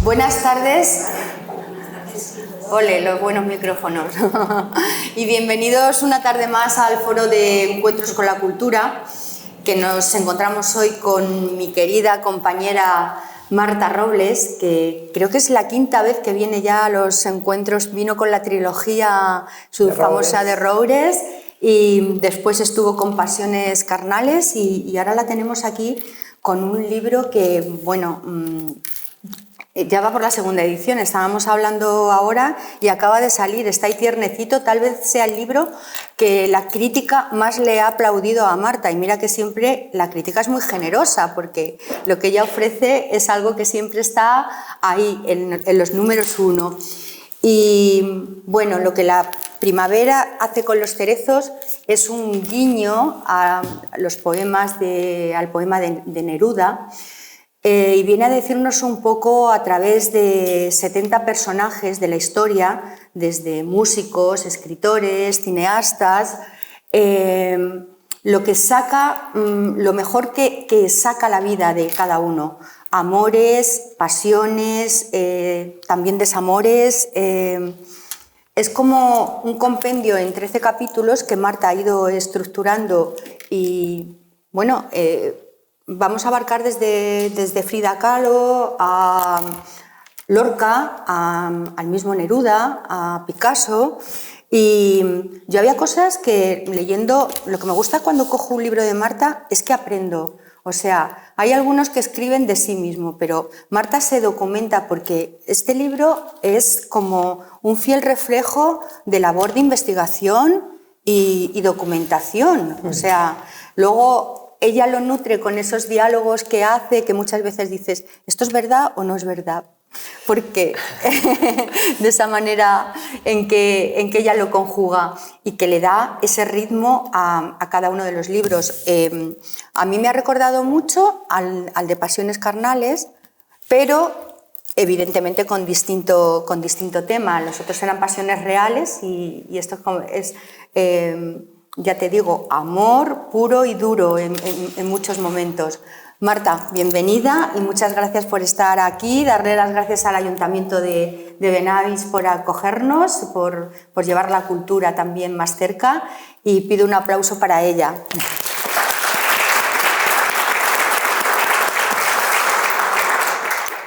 Buenas tardes. Ole, los buenos micrófonos. Y bienvenidos una tarde más al Foro de Encuentros con la Cultura, que nos encontramos hoy con mi querida compañera Marta Robles, que creo que es la quinta vez que viene ya a los encuentros. Vino con la trilogía su famosa de Roures y después estuvo con Pasiones Carnales y ahora la tenemos aquí con un libro que, bueno, ya va por la segunda edición. Estábamos hablando ahora y acaba de salir, está ahí tiernecito. Tal vez sea el libro que la crítica más le ha aplaudido a Marta, y mira que siempre la crítica es muy generosa porque lo que ella ofrece es algo que siempre está ahí en los números uno. Y bueno, lo que la primavera hace con los cerezos es un guiño a los poemas al poema de Neruda. Y viene a decirnos un poco a través de 70 personajes de la historia, desde músicos, escritores, cineastas, lo que saca, lo mejor que saca la vida de cada uno. Amores, pasiones, también desamores. Es como un compendio en 13 capítulos que Marta ha ido estructurando y, bueno, vamos a abarcar desde Frida Kahlo a Lorca, al mismo Neruda, a Picasso. Y yo había cosas que leyendo, lo que me gusta cuando cojo un libro de Marta es que aprendo. O sea, hay algunos que escriben de sí mismo, pero Marta se documenta porque este libro es como un fiel reflejo de labor de investigación y documentación. O sea, luego ella lo nutre con esos diálogos que hace, que muchas veces dices, ¿esto es verdad o no es verdad? Porque de esa manera en que ella lo conjuga y que le da ese ritmo a cada uno de los libros. A mí me ha recordado mucho al de Pasiones Carnales, pero evidentemente con distinto tema. Los otros eran pasiones reales y esto es ya te digo, amor puro y duro en muchos momentos. Marta, bienvenida y muchas gracias por estar aquí. Darle las gracias al Ayuntamiento de Benavís por acogernos, por llevar la cultura también más cerca, y pido un aplauso para ella.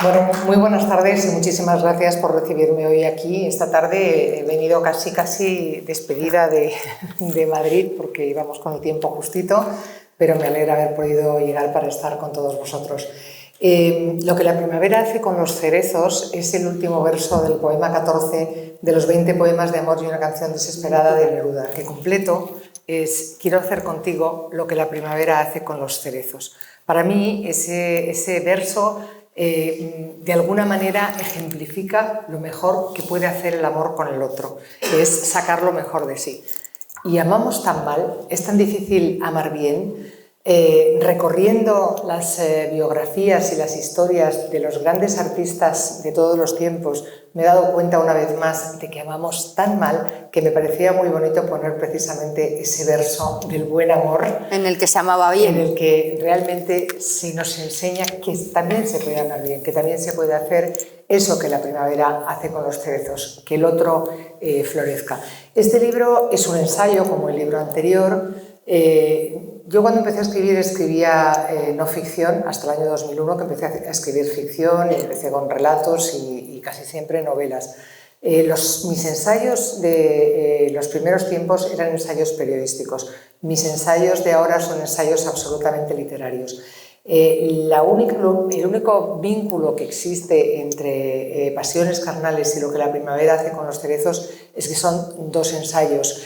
Bueno, muy buenas tardes y muchísimas gracias por recibirme hoy aquí. Esta tarde he venido casi despedida de Madrid porque íbamos con el tiempo justito, pero me alegra haber podido llegar para estar con todos vosotros. Lo que la primavera hace con los cerezos es el último verso del poema 14 de los 20 poemas de amor y una canción desesperada de Neruda, que completo es quiero hacer contigo lo que la primavera hace con los cerezos. Para mí ese verso de alguna manera ejemplifica lo mejor que puede hacer el amor con el otro, que es sacar lo mejor de sí. Y amamos tan mal, es tan difícil amar bien. Recorriendo las biografías y las historias de los grandes artistas de todos los tiempos, me he dado cuenta una vez más de que amamos tan mal que me parecía muy bonito poner precisamente ese verso del buen amor. En el que se amaba bien. En el que realmente se nos enseña que también se puede amar bien, que también se puede hacer eso que la primavera hace con los cerezos, que el otro florezca. Este libro es un ensayo como el libro anterior. Yo cuando empecé a escribir escribía no ficción hasta el año 2001, que empecé a escribir ficción y empecé con relatos y casi siempre novelas. Mis ensayos de los primeros tiempos eran ensayos periodísticos. Mis ensayos de ahora son ensayos absolutamente literarios. El único vínculo que existe entre Pasiones Carnales y lo que la primavera hace con los cerezos es que son dos ensayos.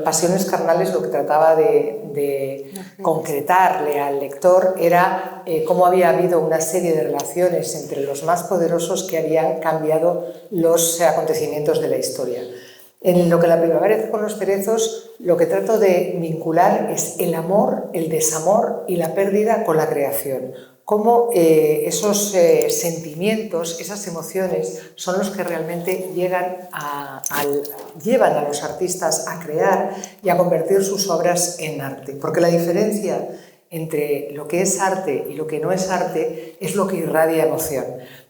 Pasiones Carnales lo que trataba de concretarle al lector era cómo había habido una serie de relaciones entre los más poderosos que habían cambiado los acontecimientos de la historia. En lo que la primavera hace con los cerezos, lo que trato de vincular es el amor, el desamor y la pérdida con la creación. Cómo esos sentimientos, esas emociones, son los que realmente llevan a los artistas a crear y a convertir sus obras en arte. Porque la diferencia entre lo que es arte y lo que no es arte es lo que irradia emoción.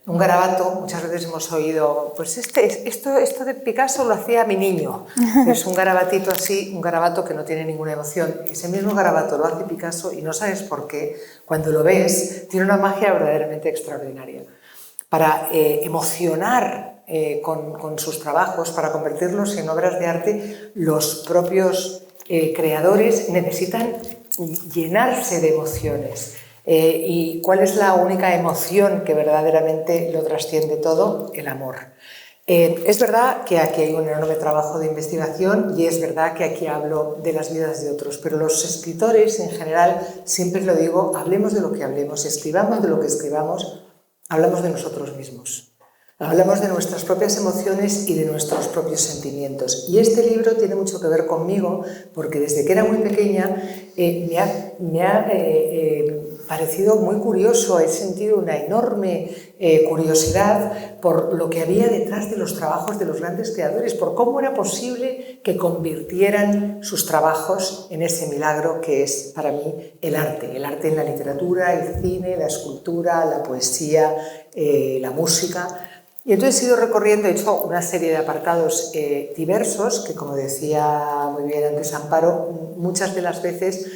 Un garabato, muchas veces hemos oído, pues esto de Picasso lo hacía mi niño. Es un garabatito así, un garabato que no tiene ninguna emoción. Ese mismo garabato lo hace Picasso y no sabes por qué, cuando lo ves, tiene una magia verdaderamente extraordinaria. Para emocionar con sus trabajos, para convertirlos en obras de arte, los propios creadores necesitan llenarse de emociones. ¿Y cuál es la única emoción que verdaderamente lo trasciende todo? El amor. Es verdad que aquí hay un enorme trabajo de investigación y es verdad que aquí hablo de las vidas de otros, pero los escritores en general, siempre lo digo, hablemos de lo que hablemos, escribamos de lo que escribamos, hablamos de nosotros mismos. Hablamos de nuestras propias emociones y de nuestros propios sentimientos. Y este libro tiene mucho que ver conmigo porque desde que era muy pequeña me ha parecido muy curioso, he sentido una enorme curiosidad por lo que había detrás de los trabajos de los grandes creadores, por cómo era posible que convirtieran sus trabajos en ese milagro que es para mí el arte en la literatura, el cine, la escultura, la poesía, la música. Y entonces he ido recorriendo, he hecho una serie de apartados diversos que, como decía muy bien antes Amparo, muchas de las veces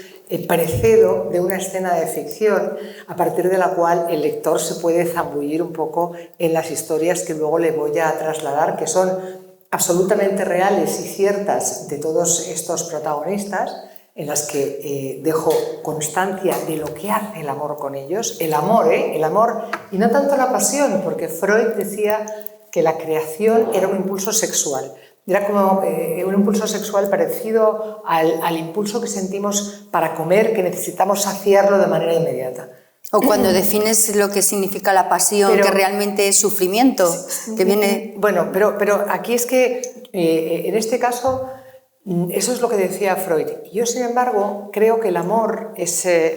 precedo de una escena de ficción a partir de la cual el lector se puede zambullir un poco en las historias que luego le voy a trasladar, que son absolutamente reales y ciertas de todos estos protagonistas, en las que dejo constancia de lo que hace el amor con ellos, el amor, y no tanto la pasión, porque Freud decía que la creación era un impulso sexual. Era como un impulso sexual parecido al impulso que sentimos para comer, que necesitamos saciarlo de manera inmediata. O cuando defines lo que significa la pasión, que realmente es sufrimiento, que viene... Bueno, pero aquí es que, en este caso, eso es lo que decía Freud. Yo, sin embargo, creo que el amor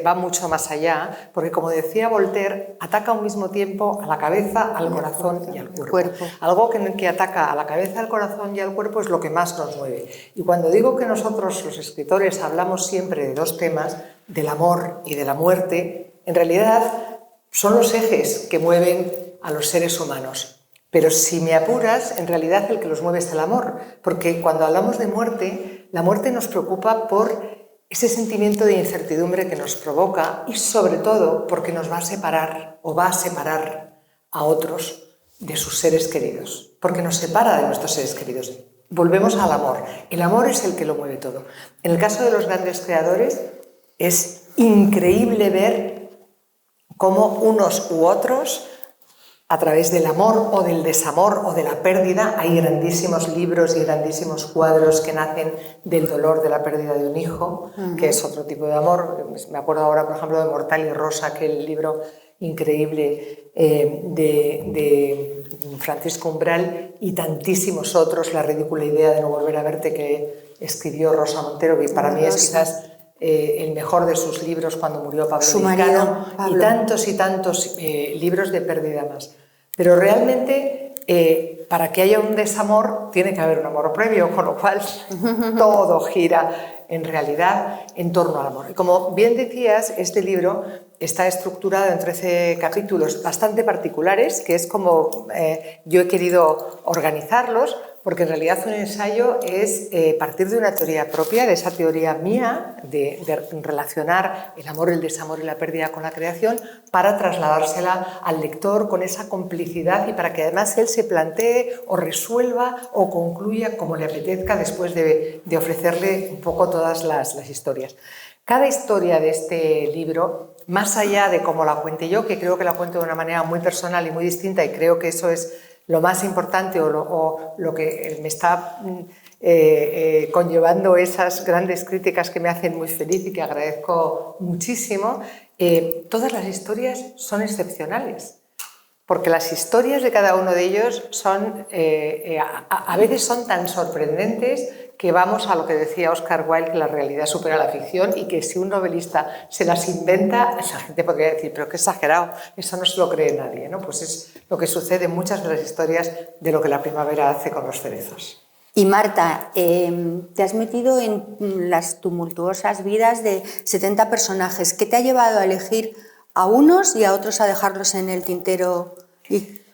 va mucho más allá, porque, como decía Voltaire, ataca al mismo tiempo a la cabeza, al corazón y al cuerpo. Algo que ataca a la cabeza, al corazón y al cuerpo es lo que más nos mueve. Y cuando digo que nosotros, los escritores, hablamos siempre de dos temas, del amor y de la muerte, en realidad son los ejes que mueven a los seres humanos. Pero si me apuras, en realidad el que los mueve es el amor, porque cuando hablamos de muerte, la muerte nos preocupa por ese sentimiento de incertidumbre que nos provoca y sobre todo porque nos va a separar o va a separar a otros de sus seres queridos, porque nos separa de nuestros seres queridos. Volvemos al amor. El amor es el que lo mueve todo. En el caso de los grandes creadores es increíble ver cómo unos u otros, a través del amor o del desamor o de la pérdida, hay grandísimos libros y grandísimos cuadros que nacen del dolor de la pérdida de un hijo, que es otro tipo de amor. Me acuerdo ahora, por ejemplo, de Mortal y Rosa, aquel libro increíble de Francisco Umbral, y tantísimos otros, La ridícula idea de no volver a verte, que escribió Rosa Montero, que para mí es quizás el mejor de sus libros, cuando murió Pablo Lizcano, y tantos libros de pérdida más. Pero realmente, para que haya un desamor, tiene que haber un amor previo, con lo cual todo gira en realidad en torno al amor. Y como bien decías, este libro está estructurado en 13 capítulos bastante particulares, que es como yo he querido organizarlos, porque en realidad un ensayo es partir de una teoría propia, de esa teoría mía, de relacionar el amor, el desamor y la pérdida con la creación, para trasladársela al lector con esa complicidad y para que además él se plantee o resuelva o concluya como le apetezca después de ofrecerle un poco todas las historias. Cada historia de este libro, más allá de cómo la cuente yo, que creo que la cuento de una manera muy personal y muy distinta, y creo que eso es lo más importante o lo que me está conllevando esas grandes críticas que me hacen muy feliz y que agradezco muchísimo, todas las historias son excepcionales, porque las historias de cada uno de ellos son, a veces son tan sorprendentes que vamos a lo que decía Oscar Wilde, que la realidad supera la ficción, y que si un novelista se las inventa, esa gente podría decir, pero qué exagerado, eso no se lo cree nadie, ¿no? Pues es lo que sucede en muchas de las historias de lo que la primavera hace con los cerezos. Y Marta, te has metido en las tumultuosas vidas de 70 personajes. ¿Qué te ha llevado a elegir a unos y a otros a dejarlos en el tintero?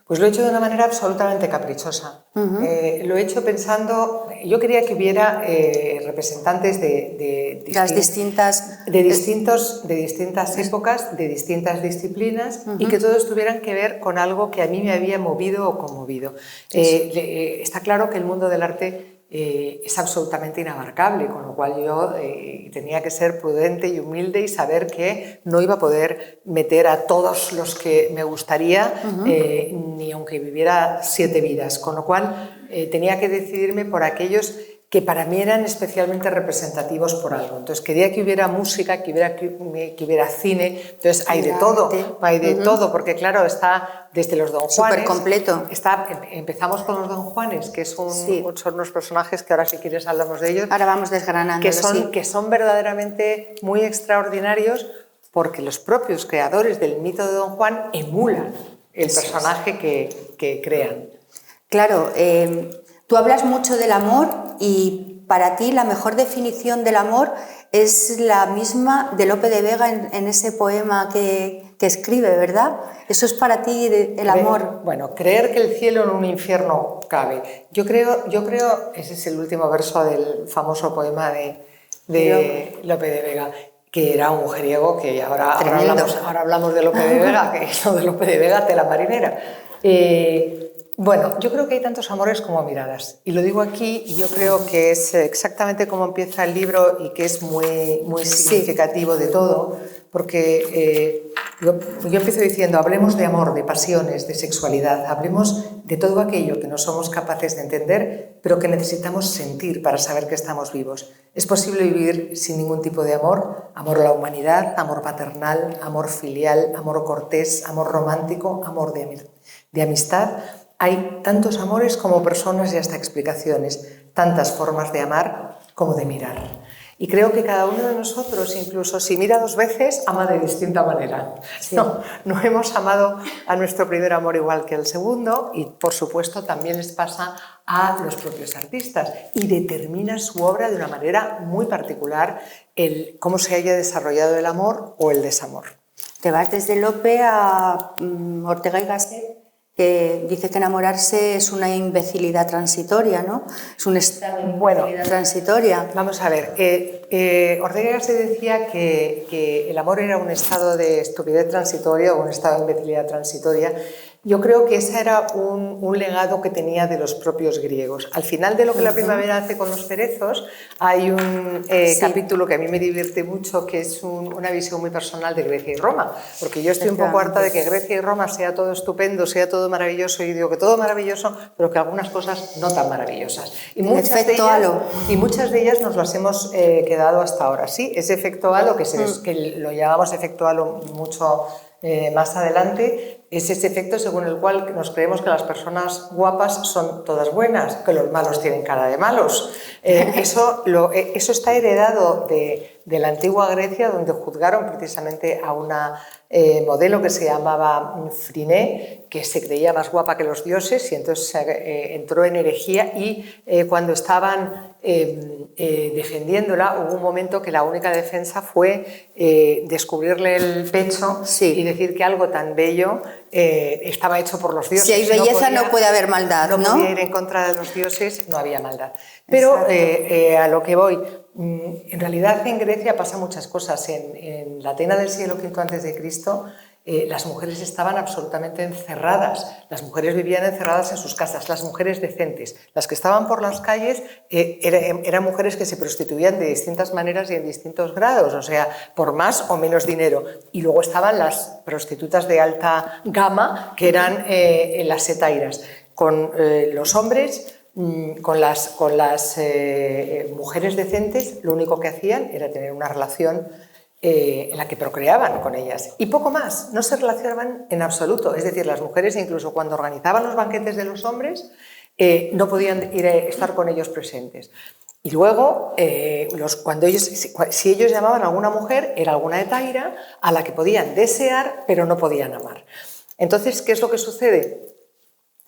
Pues lo he hecho de una manera absolutamente caprichosa. Lo he hecho pensando, yo quería que hubiera representantes de distintas épocas, de distintas disciplinas y que todos tuvieran que ver con algo que a mí me había movido o conmovido. Está claro que el mundo del arte es absolutamente inabarcable, con lo cual yo tenía que ser prudente y humilde y saber que no iba a poder meter a todos los que me gustaría, ni aunque viviera 7 vidas, con lo cual tenía que decidirme por aquellos que para mí eran especialmente representativos por algo. Entonces quería que hubiera música, que hubiera cine, entonces hay de todo, porque claro, está desde los Don Juanes. Súper completo. Empezamos con los Don Juanes, que son unos personajes que ahora si quieres hablamos de ellos. Ahora vamos desgranando. Que son verdaderamente muy extraordinarios porque los propios creadores del mito de Don Juan emulan el personaje que crean. Claro, tú hablas mucho del amor y para ti la mejor definición del amor es la misma de Lope de Vega en ese poema que escribe, ¿verdad? Eso es para ti el amor. Bueno, creer que el cielo en un infierno cabe. Yo creo, ese es el último verso del famoso poema de Lope de Vega, que era un mujeriego, que ahora hablamos de Lope de Vega, que es lo de Lope de Vega, tela marinera. Bueno, yo creo que hay tantos amores como miradas, y lo digo aquí, y yo creo que es exactamente como empieza el libro y que es muy significativo de todo, porque yo empiezo diciendo, hablemos de amor, de pasiones, de sexualidad, hablemos de todo aquello que no somos capaces de entender, pero que necesitamos sentir para saber que estamos vivos. Es posible vivir sin ningún tipo de amor, amor a la humanidad, amor paternal, amor filial, amor cortés, amor romántico, amor de amistad. Hay tantos amores como personas y hasta explicaciones, tantas formas de amar como de mirar. Y creo que cada uno de nosotros, incluso si mira 2 veces, ama de distinta manera. Sí. No hemos amado a nuestro primer amor igual que el segundo, y por supuesto también les pasa a los propios artistas, y determina su obra de una manera muy particular el cómo se haya desarrollado el amor o el desamor. Te vas desde Lope a Ortega y Gasset, que dice que enamorarse es una imbecilidad transitoria, ¿no? Es un estado de imbecilidad transitoria. Vamos a ver, Ortega y Gasset decía que el amor era un estado de estupidez transitoria o un estado de imbecilidad transitoria. Yo creo que ese era un legado que tenía de los propios griegos. Al final de lo que la primavera hace con los cerezos, hay un capítulo que a mí me divierte mucho, que es una visión muy personal de Grecia y Roma, porque yo estoy un poco harta de que Grecia y Roma sea todo estupendo, sea todo maravilloso, y digo que todo maravilloso, pero que algunas cosas no tan maravillosas. Y muchas de ellas nos las hemos quedado hasta ahora. Sí, ese efecto halo, que lo llamamos efecto halo mucho más adelante, es ese efecto según el cual nos creemos que las personas guapas son todas buenas, que los malos tienen cara de malos. Eso está heredado de la antigua Grecia, donde juzgaron precisamente a una modelo que se llamaba Friné, que se creía más guapa que los dioses, y entonces entró en herejía, y cuando estaban defendiéndola, hubo un momento que la única defensa fue descubrirle el pecho y decir que algo tan bello estaba hecho por los dioses. Si hay belleza no puede haber maldad, ¿no? No podía ir en contra de los dioses, no había maldad. Pero a lo que voy, en realidad en Grecia pasa muchas cosas. En la Atenas del siglo V a.C., las mujeres estaban absolutamente encerradas. Las mujeres vivían encerradas en sus casas, las mujeres decentes. Las que estaban por las calles eran mujeres que se prostituían de distintas maneras y en distintos grados, o sea, por más o menos dinero. Y luego estaban las prostitutas de alta gama, que eran las setairas. Con los hombres, con las mujeres decentes, lo único que hacían era tener una relación en la que procreaban con ellas, y poco más, no se relacionaban en absoluto. Es decir, las mujeres, incluso cuando organizaban los banquetes de los hombres, no podían estar con ellos presentes. Y luego, si ellos llamaban a alguna mujer, era alguna hetaira a la que podían desear, pero no podían amar. Entonces, ¿qué es lo que sucede?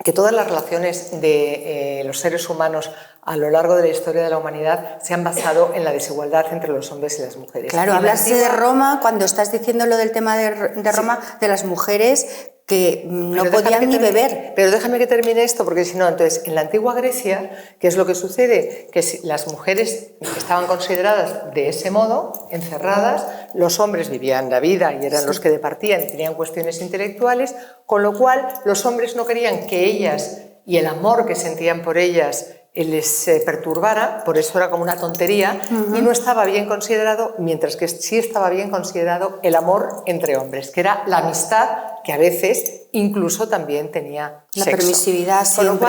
que todas las relaciones de los seres humanos a lo largo de la historia de la humanidad se han basado en la desigualdad entre los hombres y las mujeres. Claro, hablas de Roma, cuando estás diciendo lo del tema de Roma, sí, de las mujeres que no podían ni beber. Pero déjame que termine esto, porque si no, entonces, en la antigua Grecia, ¿qué es lo que sucede? Que si las mujeres estaban consideradas de ese modo, encerradas, los hombres vivían la vida y eran sí, los que departían, tenían cuestiones intelectuales, con lo cual los hombres no querían que ellas y el amor que sentían por ellas les perturbara, por eso era como una tontería, y no estaba bien considerado, mientras que sí estaba bien considerado el amor entre hombres, que era la amistad que a veces incluso también tenía la sexo. Permisividad siempre.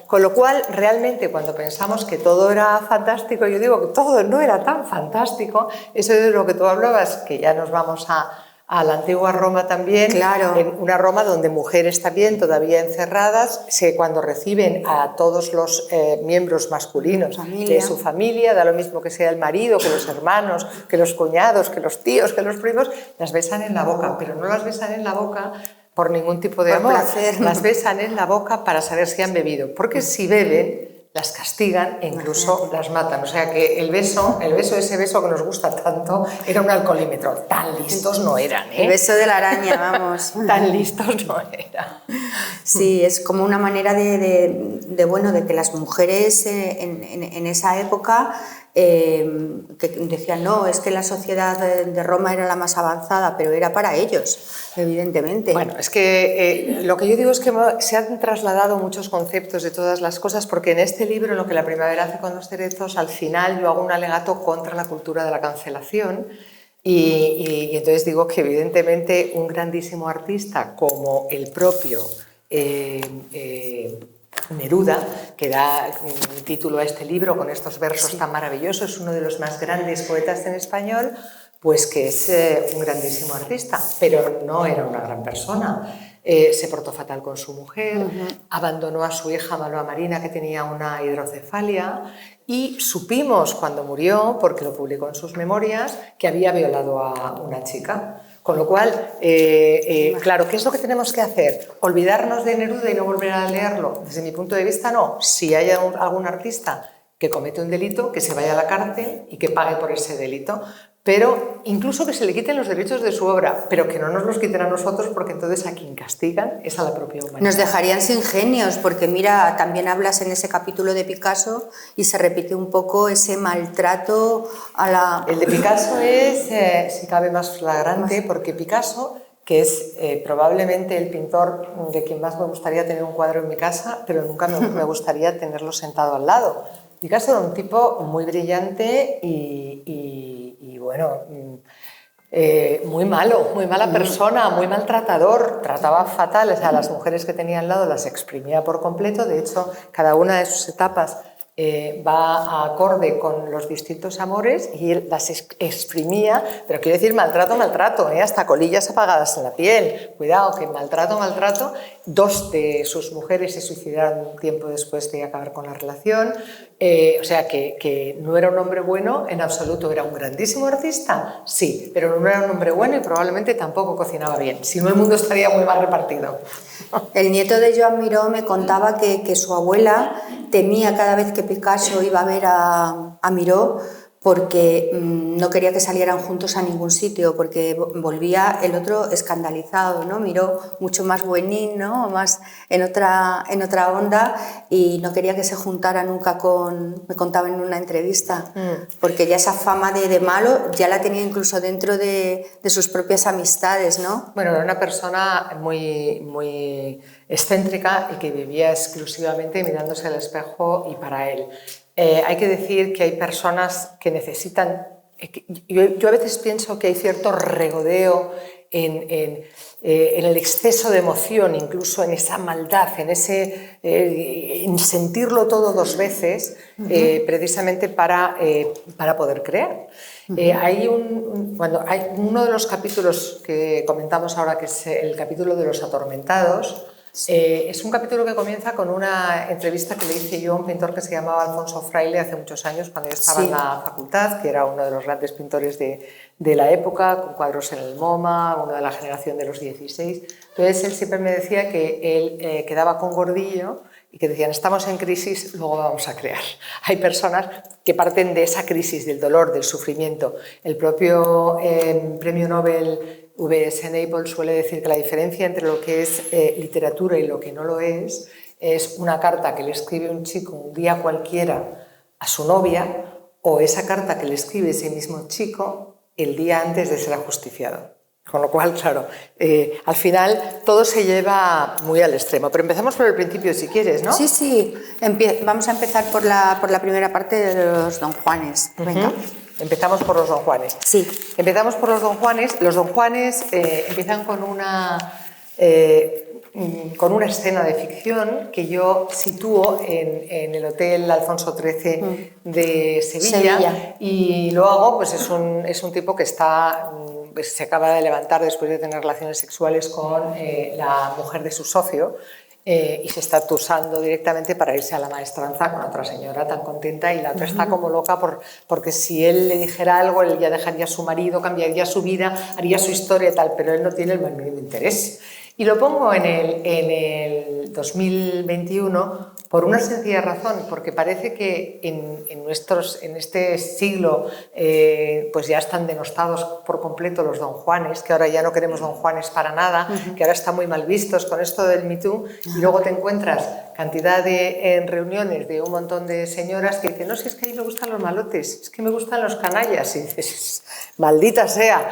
Con lo cual, realmente, cuando pensamos que todo era fantástico, yo digo que todo no era tan fantástico, eso es de lo que tú hablabas, que ya nos vamos a la antigua Roma también, claro, en una Roma donde mujeres también todavía encerradas, cuando reciben a todos los miembros masculinos de su familia, da lo mismo que sea el marido, que los hermanos, que los cuñados, que los tíos, que los primos, las besan en la boca, pero no las besan en la boca por ningún tipo de amor, las besan en la boca para saber si han bebido, porque si beben las castigan e incluso las matan. O sea que ese beso que nos gusta tanto, era un alcoholímetro. Tan listos no eran, ¿eh? El beso de la araña, vamos. Tan listos no eran. Sí, es como una manera de que las mujeres en esa época que decían, no, es que la sociedad de Roma era la más avanzada, pero era para ellos, evidentemente. Bueno, es que lo que yo digo es que se han trasladado muchos conceptos de todas las cosas, porque en este libro, en lo que la primavera hace con los cerezos, al final yo hago un alegato contra la cultura de la cancelación y entonces digo que evidentemente un grandísimo artista como el propio Neruda, que da título a este libro con estos versos tan maravillosos, uno de los más grandes poetas en español, pues que es un grandísimo artista, pero no era una gran persona. Se portó fatal con su mujer, abandonó a su hija Malva Marina, que tenía una hidrocefalia, y supimos cuando murió, porque lo publicó en sus memorias, que había violado a una chica. Con lo cual, claro, ¿qué es lo que tenemos que hacer? ¿Olvidarnos de Neruda y no volver a leerlo? Desde mi punto de vista, no. Si hay algún artista que comete un delito, que se vaya a la cárcel y que pague por ese delito. Pero incluso que se le quiten los derechos de su obra, pero que no nos los quiten a nosotros, porque entonces a quien castigan es a la propia humanidad. Nos dejarían sin genios, porque mira, también hablas en ese capítulo de Picasso y se repite un poco ese maltrato a la... El de Picasso es, si cabe, más flagrante, porque Picasso, que es probablemente el pintor de quien más me gustaría tener un cuadro en mi casa, pero nunca me gustaría tenerlo sentado al lado. Picasso era un tipo muy brillante y bueno, muy malo, muy mala persona, muy maltratador, trataba fatal, o sea, las mujeres que tenía al lado las exprimía por completo, de hecho, cada una de sus etapas va acorde con los distintos amores y él las exprimía, pero quiero decir maltrato, hasta colillas apagadas en la piel. Cuidado, que maltrato. 2 de sus mujeres se suicidaron un tiempo después de acabar con la relación. O sea que no era un hombre bueno en absoluto. ¿Era un grandísimo artista? Sí, pero no era un hombre bueno y probablemente tampoco cocinaba bien. Si no, el mundo estaría muy mal repartido. El nieto de Joan Miró me contaba que su abuela temía cada vez que Picasso iba a ver a Miró, porque no quería que salieran juntos a ningún sitio, porque volvía el otro escandalizado, ¿no? Miró mucho más buenín, ¿no? Más en otra onda, y no quería que se juntara nunca me contaba en una entrevista, porque ya esa fama de malo ya la tenía incluso dentro de sus propias amistades, ¿no? Bueno, era una persona muy excéntrica y que vivía exclusivamente mirándose al espejo y para él. Hay que decir que hay personas que necesitan... Yo a veces pienso que hay cierto regodeo en el exceso de emoción, incluso en esa maldad, en sentirlo todo 2 veces, precisamente para poder creer. Hay uno de los capítulos que comentamos ahora, que es el capítulo de los atormentados, Es un capítulo que comienza con una entrevista que le hice yo a un pintor que se llamaba Alfonso Fraile hace muchos años, cuando yo estaba en la facultad, que era uno de los grandes pintores de la época, con cuadros en el MoMA, uno de la generación de los 16. Entonces él siempre me decía que él quedaba con Gordillo y que decían, estamos en crisis, luego vamos a crear. Hay personas que parten de esa crisis, del dolor, del sufrimiento. El propio premio Nobel V.S. Naipaul suele decir que la diferencia entre lo que es literatura y lo que no lo es una carta que le escribe un chico un día cualquiera a su novia o esa carta que le escribe ese mismo chico el día antes de ser ajusticiado. Con lo cual, claro, al final todo se lleva muy al extremo. Pero empezamos por el principio, si quieres, ¿no? Sí, sí. Vamos a empezar por la primera parte de los Don Juanes. Venga. Empezamos por los Don Juanes. Sí. Empezamos por los Don Juanes. Los Don Juanes empiezan con una escena de ficción que yo sitúo en el Hotel Alfonso XIII de Sevilla. Y lo hago, pues es un tipo que está... se acaba de levantar después de tener relaciones sexuales con la mujer de su socio y se está tusando directamente para irse a la maestranza con otra señora tan contenta y la otra está como loca porque si él le dijera algo, él ya dejaría a su marido, cambiaría su vida, haría su historia y tal, pero él no tiene el más mínimo interés. Y lo pongo en el 2021 por una sencilla razón, porque parece que en este siglo pues ya están denostados por completo los Don Juanes, que ahora ya no queremos Don Juanes para nada, que ahora están muy mal vistos con esto del Me Too, y luego te encuentras cantidad en reuniones de un montón de señoras que dicen, no, si es que a mí me gustan los malotes, es que me gustan los canallas, y dices, maldita sea,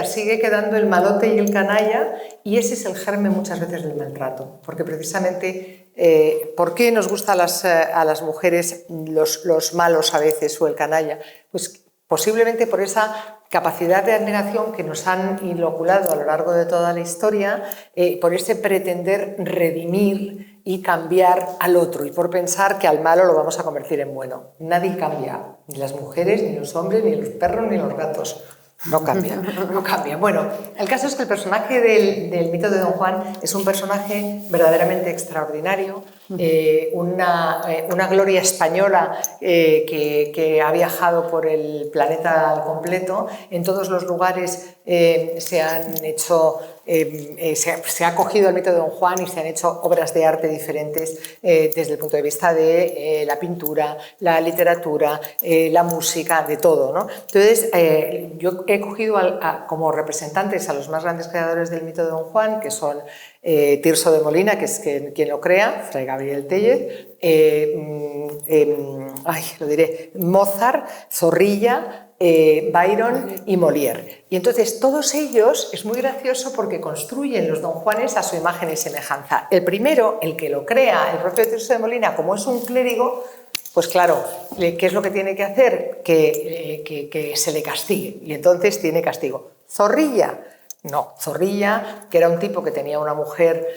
sigue quedando el malote y el canalla, y ese es el germen muchas veces del maltrato, porque precisamente ¿por qué nos gustan a las mujeres los malos a veces o el canalla? Pues posiblemente por esa capacidad de admiración que nos han inoculado a lo largo de toda la historia, por ese pretender redimir y cambiar al otro y por pensar que al malo lo vamos a convertir en bueno. Nadie cambia, ni las mujeres, ni los hombres, ni los perros, ni los gatos. No cambia, no cambia. Bueno, el caso es que el personaje del mito de Don Juan es un personaje verdaderamente extraordinario, una gloria española que ha viajado por el planeta al completo. En todos los lugares se ha cogido el mito de Don Juan y se han hecho obras de arte diferentes desde el punto de vista de la pintura, la literatura, la música, de todo, ¿no? Entonces, yo he cogido como representantes a los más grandes creadores del mito de Don Juan, que son Tirso de Molina, que es quien lo crea, Fray Gabriel Tellez, Mozart, Zorrilla, Byron y Molière. Y entonces todos ellos, es muy gracioso porque construyen los Don Juanes a su imagen y semejanza. El primero, el que lo crea, el propio Tirso de Molina, como es un clérigo, pues claro, ¿qué es lo que tiene que hacer? Que se le castigue, y entonces tiene castigo. Zorrilla, no, Zorrilla, que era un tipo que tenía una mujer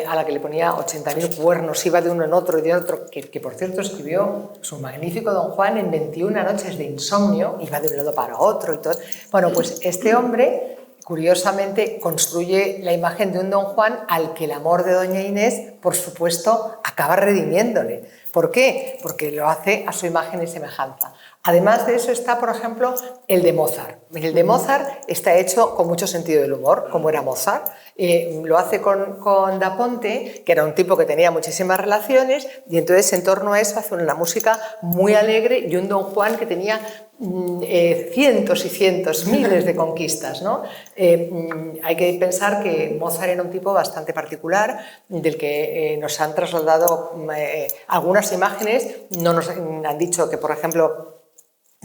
a la que le ponía 80.000 cuernos, iba de uno en otro y de otro, que por cierto escribió su magnífico Don Juan en 21 noches de insomnio, iba de un lado para otro y todo. Bueno, pues este hombre, curiosamente, construye la imagen de un Don Juan al que el amor de doña Inés, por supuesto, acaba redimiéndole. ¿Por qué? Porque lo hace a su imagen y semejanza. Además de eso está, por ejemplo, el de Mozart. El de Mozart está hecho con mucho sentido del humor, como era Mozart. Lo hace con Da Ponte, que era un tipo que tenía muchísimas relaciones, y entonces en torno a eso hace una música muy alegre y un Don Juan que tenía cientos y cientos, miles de conquistas, ¿no? Hay que pensar que Mozart era un tipo bastante particular, del que nos han trasladado algunas imágenes. No nos han dicho que, por ejemplo,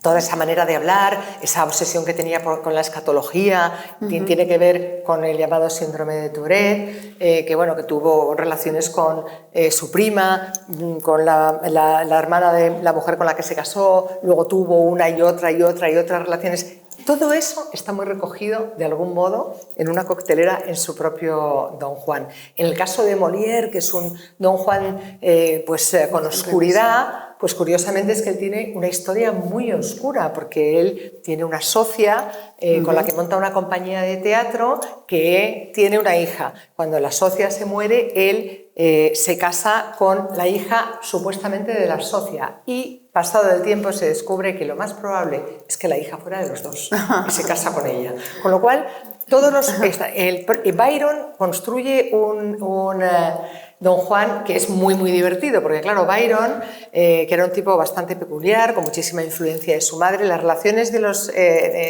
toda esa manera de hablar, esa obsesión que tenía con la escatología, tiene que ver con el llamado síndrome de Tourette, que tuvo relaciones con su prima, con la hermana de la mujer con la que se casó, luego tuvo una y otra relaciones. Todo eso está muy recogido, de algún modo, en una coctelera en su propio Don Juan. En el caso de Molière, que es un Don Juan con oscuridad, pues curiosamente es que él tiene una historia muy oscura, porque él tiene una socia con la que monta una compañía de teatro que tiene una hija. Cuando la socia se muere, él se casa con la hija supuestamente de la socia y pasado el tiempo se descubre que lo más probable es que la hija fuera de los dos y se casa con ella. Con lo cual, Byron construye un Don Juan que es muy muy divertido, porque claro, Byron, que era un tipo bastante peculiar, con muchísima influencia de su madre, las relaciones de los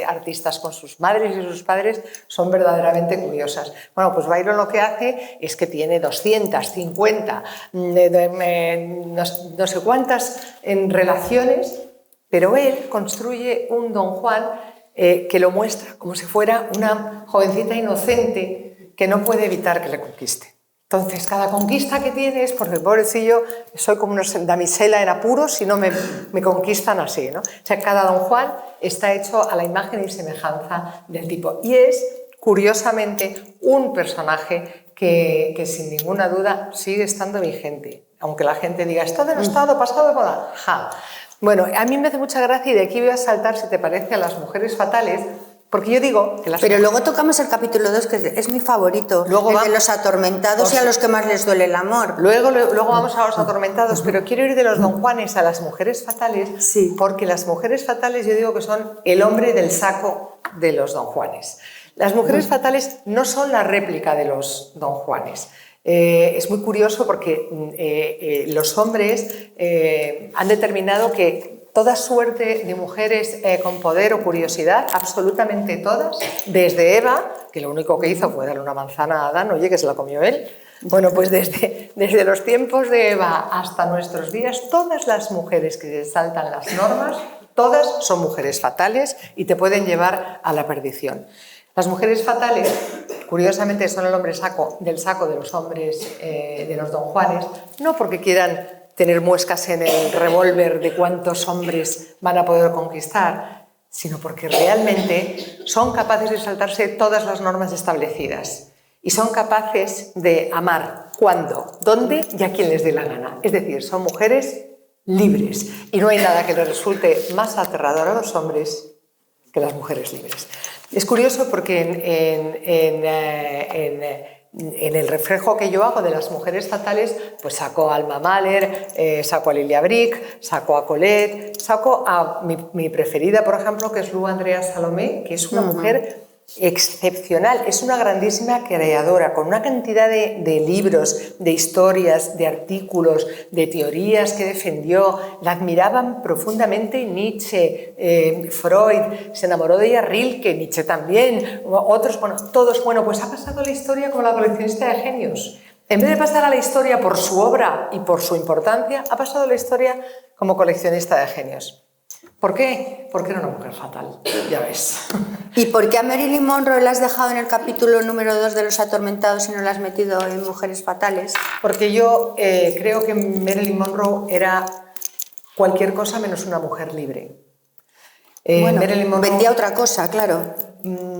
artistas con sus madres y sus padres son verdaderamente curiosas. Bueno, pues Byron lo que hace es que tiene 250, no sé cuántas relaciones, pero él construye un Don Juan que lo muestra como si fuera una jovencita inocente que no puede evitar que le conquiste. Entonces, cada conquista que tiene es porque, pobrecillo, soy como una damisela en apuros y no me conquistan así, ¿no? O sea, cada Don Juan está hecho a la imagen y semejanza del tipo. Y es, curiosamente, un personaje que sin ninguna duda sigue estando vigente. Aunque la gente diga, está denostado, pasado de moda. Ja. Bueno, a mí me hace mucha gracia y de aquí voy a saltar, si te parece, a las mujeres fatales, porque yo digo que las Pero luego tocamos el capítulo 2, que es mi favorito, luego el de los atormentados y a los que más les duele el amor. Luego vamos a los atormentados, pero quiero ir de los Don Juanes a las mujeres fatales, sí. Porque las mujeres fatales yo digo que son el hombre del saco de los Don Juanes. Las mujeres fatales no son la réplica de los Don Juanes. Es muy curioso porque los hombres han determinado que toda suerte de mujeres con poder o curiosidad, absolutamente todas, desde Eva, que lo único que hizo fue darle una manzana a Adán, oye, que se la comió él. Bueno, pues desde los tiempos de Eva hasta nuestros días, todas las mujeres que se saltan las normas, todas son mujeres fatales y te pueden llevar a la perdición. Las mujeres fatales, curiosamente, son el hombre del saco de los hombres, de los Don Juanes, no porque quieran tener muescas en el revólver de cuántos hombres van a poder conquistar, sino porque realmente son capaces de saltarse todas las normas establecidas y son capaces de amar cuándo, dónde y a quién les dé la gana. Es decir, son mujeres libres y no hay nada que les resulte más aterrador a los hombres que las mujeres libres. Es curioso porque en el reflejo que yo hago de las mujeres fatales, pues saco a Alma Mahler, saco a Lilia Brick, saco a Colette, saco a mi preferida, por ejemplo, que es Lou Andrea Salomé, que es una mujer excepcional, es una grandísima creadora, con una cantidad de libros, de historias, de artículos, de teorías que defendió. La admiraban profundamente Nietzsche, Freud, se enamoró de ella Rilke, Nietzsche también, otros, bueno, todos. Bueno, pues ha pasado la historia como la coleccionista de genios. En vez de pasar a la historia por su obra y por su importancia, ha pasado a la historia como coleccionista de genios. ¿Por qué? Porque era una mujer fatal, ya ves. ¿Y por qué a Marilyn Monroe la has dejado en el capítulo número 2 de Los Atormentados y no la has metido en Mujeres Fatales? Porque yo creo que Marilyn Monroe era cualquier cosa menos una mujer libre. Bueno, Marilyn Monroe vendía otra cosa, claro.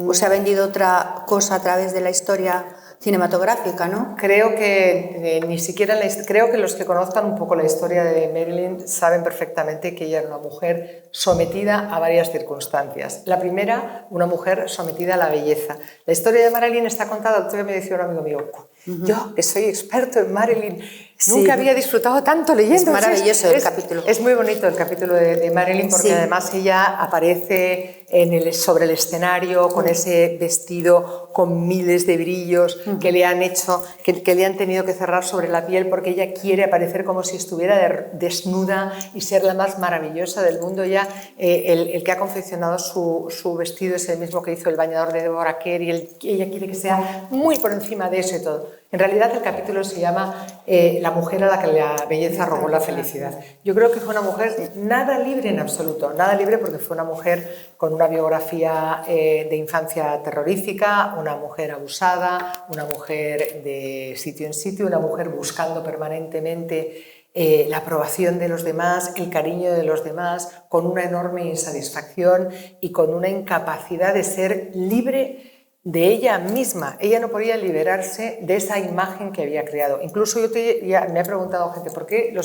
O se ha vendido otra cosa a través de la historia cinematográfica, ¿no? Creo que ni siquiera creo que los que conozcan un poco la historia de Marilyn saben perfectamente que ella era una mujer sometida a varias circunstancias. La primera, una mujer sometida a la belleza. La historia de Marilyn está contada, otro día me decía un amigo mío, yo que soy experto en Marilyn, nunca había disfrutado tanto leyendo. Es maravilloso el capítulo. Es muy bonito el capítulo de Marilyn porque además ella aparece sobre el escenario con ese vestido con miles de brillos que le han hecho, que le han tenido que cerrar sobre la piel porque ella quiere aparecer como si estuviera desnuda y ser la más maravillosa del mundo. Ya el que ha confeccionado su vestido es el mismo que hizo el bañador de Deborah Kerr y ella quiere que sea muy por encima de eso y todo. En realidad el capítulo se llama La mujer a la que la belleza robó la felicidad. Yo creo que fue una mujer nada libre en absoluto, nada libre porque fue una mujer con una biografía de infancia terrorífica, una mujer abusada, una mujer de sitio en sitio, una mujer buscando permanentemente la aprobación de los demás, el cariño de los demás, con una enorme insatisfacción y con una incapacidad de ser libre de ella misma. Ella no podía liberarse de esa imagen que había creado. Incluso ya me ha preguntado gente, ¿por qué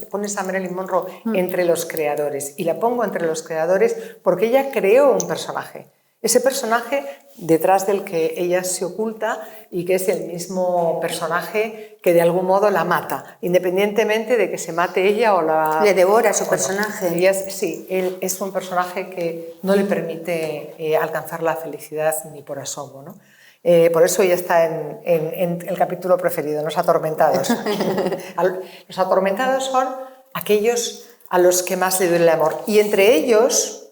pones a Marilyn Monroe entre los creadores? Y la pongo entre los creadores porque ella creó un personaje. Ese personaje detrás del que ella se oculta y que es el mismo personaje que de algún modo la mata, independientemente de que se mate ella o la... Le devora su personaje. Sí, él es un personaje que no le permite alcanzar la felicidad ni por asomo, ¿no? Por eso ella está en el capítulo preferido, Los Atormentados. Los atormentados son aquellos a los que más le duele el amor. Y entre ellos...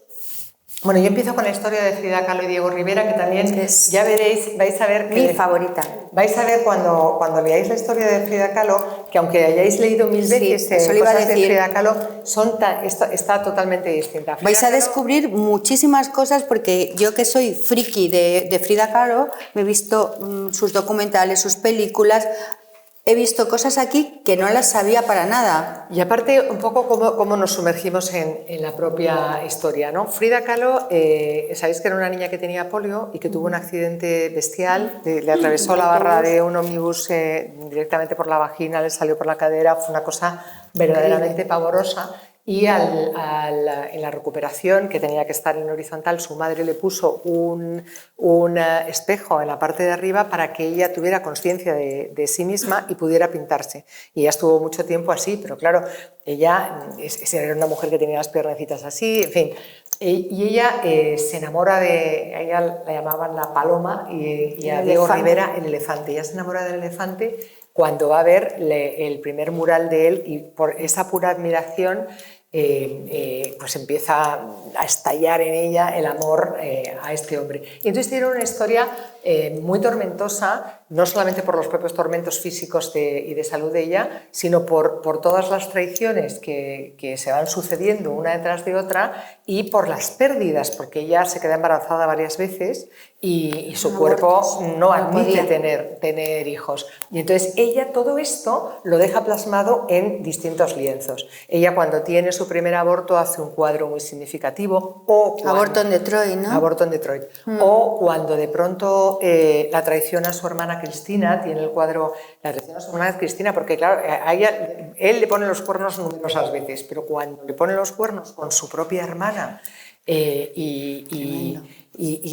Bueno, yo empiezo con la historia de Frida Kahlo y Diego Rivera, que también ya veréis, vais a ver... Mi favorita. Vais a ver cuando leáis la historia de Frida Kahlo, que aunque hayáis leído mil veces cosas de Frida Kahlo, está totalmente distinta. Vais a descubrir muchísimas cosas porque yo que soy friki de Frida Kahlo, me he visto sus documentales, sus películas... He visto cosas aquí que no las sabía para nada. Y aparte, un poco cómo nos sumergimos en la propia historia, ¿no? Frida Kahlo, sabéis que era una niña que tenía polio y que tuvo un accidente bestial, le atravesó la barra de un ómnibus directamente por la vagina, le salió por la cadera, fue una cosa verdaderamente pavorosa. Y en la recuperación, que tenía que estar en horizontal, su madre le puso un espejo en la parte de arriba para que ella tuviera conciencia de sí misma y pudiera pintarse. Y ella estuvo mucho tiempo así, pero claro, ella era una mujer que tenía las piernecitas así, en fin. Y ella se enamora a ella la llamaban la paloma y a Diego Rivera el elefante. Ella se enamora del elefante cuando va a ver el primer mural de él y por esa pura admiración pues empieza a estallar en ella el amor a este hombre. Y entonces tiene una historia muy tormentosa, no solamente por los propios tormentos físicos y de salud de ella, sino por todas las traiciones que se van sucediendo una detrás de otra y por las pérdidas, porque ella se queda embarazada varias veces y su cuerpo no admite tener hijos. Y entonces ella todo esto lo deja plasmado en distintos lienzos. Ella cuando tiene su primer aborto hace un cuadro muy significativo. Aborto en Detroit, ¿no? Aborto en Detroit. O cuando de pronto la traiciona a su hermana Cristina, tiene el cuadro, la traiciona a su hermana Cristina, porque claro, él le pone los cuernos numerosas veces, pero cuando le pone los cuernos con su propia hermana, y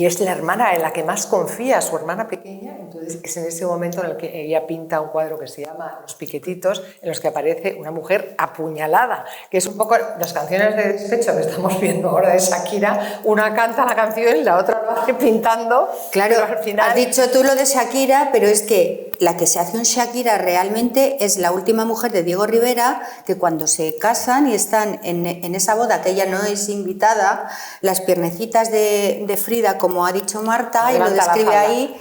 es la hermana en la que más confía, su hermana pequeña, entonces es en ese momento en el que ella pinta un cuadro que se llama Los Piquetitos, en los que aparece una mujer apuñalada, que es un poco las canciones de despecho que estamos viendo ahora de Shakira, una canta la canción y la otra lo hace pintando. Claro, pero al final... has dicho tú lo de Shakira, pero es que la que se hace un Shakira realmente es la última mujer de Diego Rivera, que cuando se casan y están en esa boda, que ella no es invitada, las piernecitas de Frida, como ha dicho Marta, y lo describe ahí,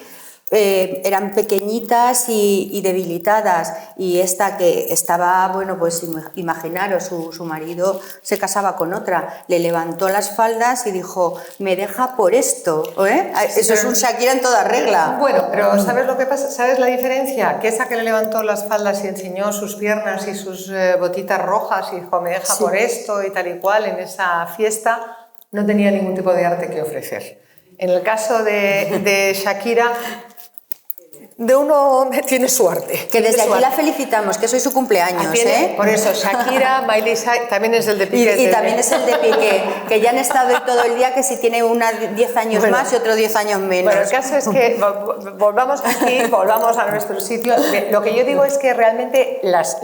eran pequeñitas y debilitadas, y esta que estaba, bueno, pues imaginaros, su marido se casaba con otra, le levantó las faldas y dijo, me deja por esto, ¿eh? Eso es un Shakira en toda regla. Bueno, pero ¿sabes lo que pasa? ¿Sabes la diferencia? Que esa que le levantó las faldas y enseñó sus piernas y sus botitas rojas y dijo, me deja por esto y tal y cual, en esa fiesta, no tenía ningún tipo de arte que ofrecer. En el caso de Shakira, de uno tiene suerte. Que desde aquí la felicitamos, que hoy su cumpleaños, ¿eh? Por eso, Shakira, Miley Cyrus, también es el de Piqué. Y también es el de Piqué, que ya han estado todo el día, que si tiene una 10 años más y otro 10 años menos. Bueno, el caso es que volvamos aquí, volvamos a nuestro sitio. Lo que yo digo es que realmente las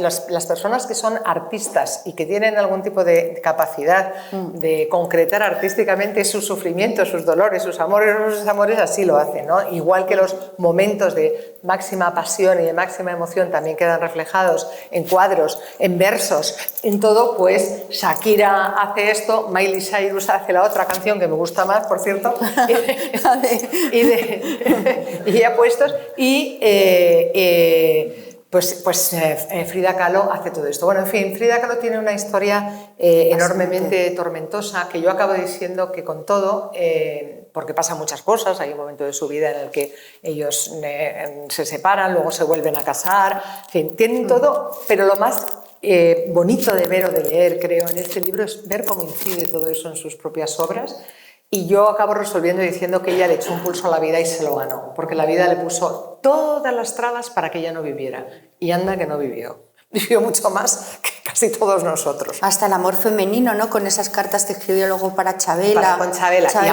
personas que son artistas y que tienen algún tipo de capacidad de concretar artísticamente sus sufrimientos, sus dolores, sus amores, así lo hacen, ¿no? Igual que los momentos de máxima pasión y de máxima emoción también quedan reflejados en cuadros, en versos, en todo, pues Shakira hace esto, Miley Cyrus hace la otra canción que me gusta más, por cierto, y ya puestos, y Frida Kahlo hace todo esto. Bueno, en fin, Frida Kahlo tiene una historia enormemente tormentosa, que yo acabo diciendo que con todo, porque pasan muchas cosas, hay un momento de su vida en el que ellos se separan, luego se vuelven a casar, en fin, tienen todo, pero lo más bonito de ver o de leer, creo, en este libro es ver cómo incide todo eso en sus propias obras. Y yo acabo resolviendo diciendo que ella le echó un pulso a la vida y se lo ganó, porque la vida le puso todas las trabas para que ella no viviera. Y anda que no vivió. Vivió mucho más que casi todos nosotros. Hasta el amor femenino, ¿no? Con esas cartas que escribió luego para Chabela. Con Chabela. Y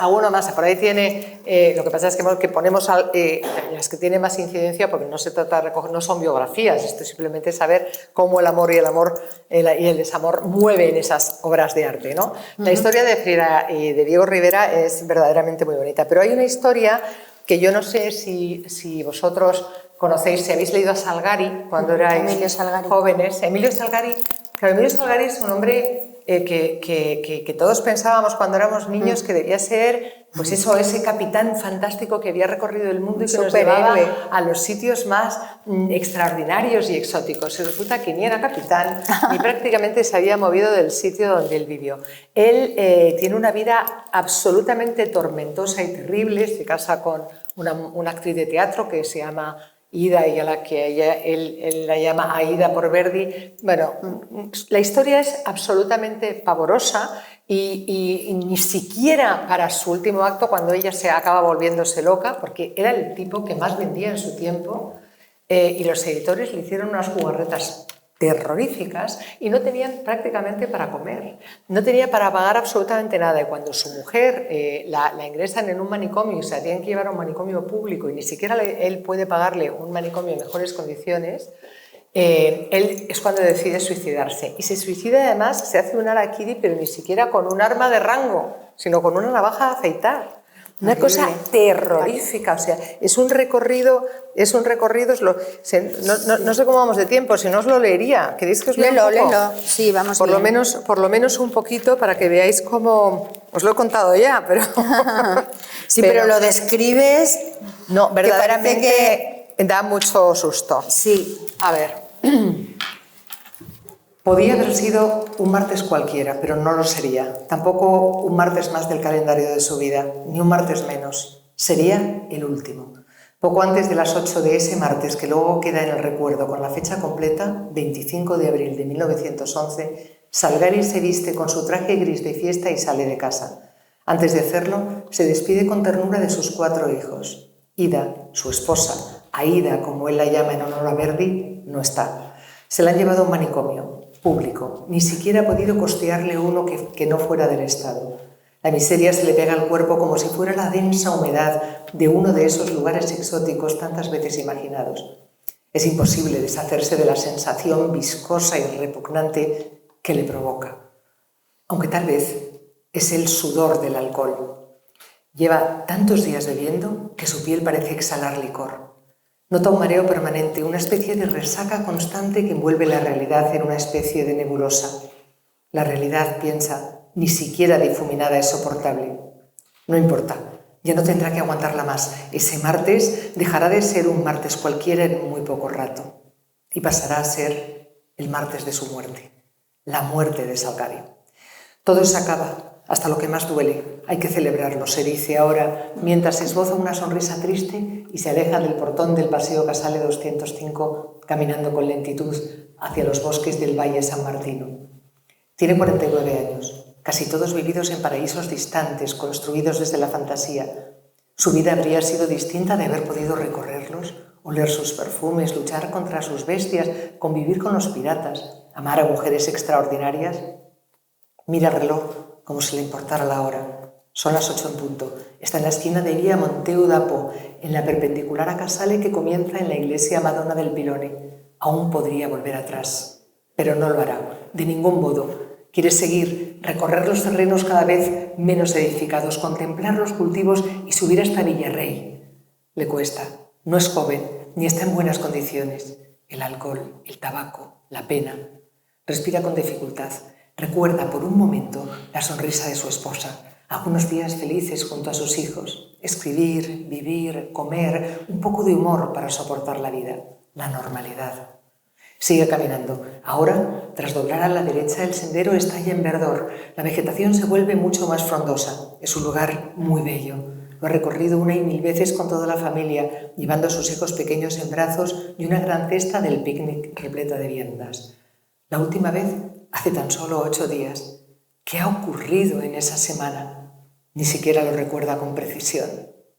alguno más. Por ahí tiene... lo que pasa es que ponemos las que tienen más incidencia, porque no se trata de recoger, no son biografías, esto es simplemente saber cómo el amor y el desamor mueven esas obras de arte, ¿no? La historia de Frida y de Diego Rivera es verdaderamente muy bonita, pero hay una historia que yo no sé si vosotros conocéis, si habéis leído a Salgari cuando erais jóvenes. Emilio Salgari es un hombre que todos pensábamos cuando éramos niños que debía ser, pues eso, ese capitán fantástico que había recorrido el mundo y que nos llevaba a los sitios más extraordinarios y exóticos. Y resulta que ni era capitán ni prácticamente se había movido del sitio donde él vivió. Él tiene una vida absolutamente tormentosa y terrible. Se casa con una actriz de teatro que se llama Ida y a la que él la llama Aida por Verdi. Bueno, la historia es absolutamente pavorosa y ni siquiera para su último acto, cuando ella se acaba volviéndose loca, porque era el tipo que más vendía en su tiempo, y los editores le hicieron unas jugarretas terroríficas y no tenían prácticamente para comer, no tenía para pagar absolutamente nada. Y cuando su mujer la ingresan en un manicomio y se la tienen que llevar a un manicomio público y ni siquiera él puede pagarle un manicomio en mejores condiciones, él es cuando decide suicidarse. Y se suicida, además, se hace un harakiri, pero ni siquiera con un arma de rango, sino con una navaja de afeitar. Una cosa terrorífica, o sea, es un recorrido, no sé cómo vamos de tiempo, si no os lo leería. ¿Queréis que os lea un poco? Léelo, sí, vamos por lo menos un poquito para que veáis cómo... Os lo he contado ya, pero... Sí, pero lo describes... No, verdaderamente da mucho susto. Sí. A ver... Podía haber sido un martes cualquiera, pero no lo sería. Tampoco un martes más del calendario de su vida, ni un martes menos. Sería el último. Poco antes de las 8 de ese martes, que luego queda en el recuerdo con la fecha completa, 25 de abril de 1911, Salgari se viste con su traje gris de fiesta y sale de casa. Antes de hacerlo, se despide con ternura de sus 4 hijos. Ida, su esposa, Aida, como él la llama en honor a Verdi, no está. Se la han llevado a un manicomio público. Ni siquiera ha podido costearle uno que no fuera del Estado. La miseria se le pega al cuerpo como si fuera la densa humedad de uno de esos lugares exóticos tantas veces imaginados. Es imposible deshacerse de la sensación viscosa y repugnante que le provoca. Aunque tal vez es el sudor del alcohol. Lleva tantos días bebiendo que su piel parece exhalar licor. Nota un mareo permanente, una especie de resaca constante que envuelve la realidad en una especie de nebulosa. La realidad, piensa, ni siquiera difuminada es soportable. No importa, ya no tendrá que aguantarla más. Ese martes dejará de ser un martes cualquiera en muy poco rato y pasará a ser el martes de su muerte, la muerte de Salgari. Todo se acaba, hasta lo que más duele. Hay que celebrarlo, se dice ahora, mientras esboza una sonrisa triste y se aleja del portón del Paseo Casale 205, caminando con lentitud hacia los bosques del Valle San Martino. Tiene 49 años, casi todos vividos en paraísos distantes, construidos desde la fantasía. Su vida habría sido distinta de haber podido recorrerlos, oler sus perfumes, luchar contra sus bestias, convivir con los piratas, amar a mujeres extraordinarias. Mira el reloj, como si le importara la hora. Son las 8 en punto. Está en la esquina de Vía Monteu d'Apo, en la perpendicular a Casale que comienza en la iglesia Madonna del Pilone. Aún podría volver atrás, pero no lo hará, de ningún modo. Quiere seguir, recorrer los terrenos cada vez menos edificados, contemplar los cultivos y subir hasta Villarrey. Le cuesta, no es joven, ni está en buenas condiciones. El alcohol, el tabaco, la pena. Respira con dificultad. Recuerda por un momento la sonrisa de su esposa, algunos días felices junto a sus hijos, escribir, vivir, comer, un poco de humor para soportar la vida, la normalidad. Sigue caminando. Ahora, tras doblar a la derecha, el sendero estalla en verdor. La vegetación se vuelve mucho más frondosa. Es un lugar muy bello. Lo ha recorrido 1 y 1000 veces con toda la familia, llevando a sus hijos pequeños en brazos y una gran cesta del picnic repleta de viandas. La última vez, hace tan solo 8 días. ¿Qué ha ocurrido en esa semana? Ni siquiera lo recuerda con precisión.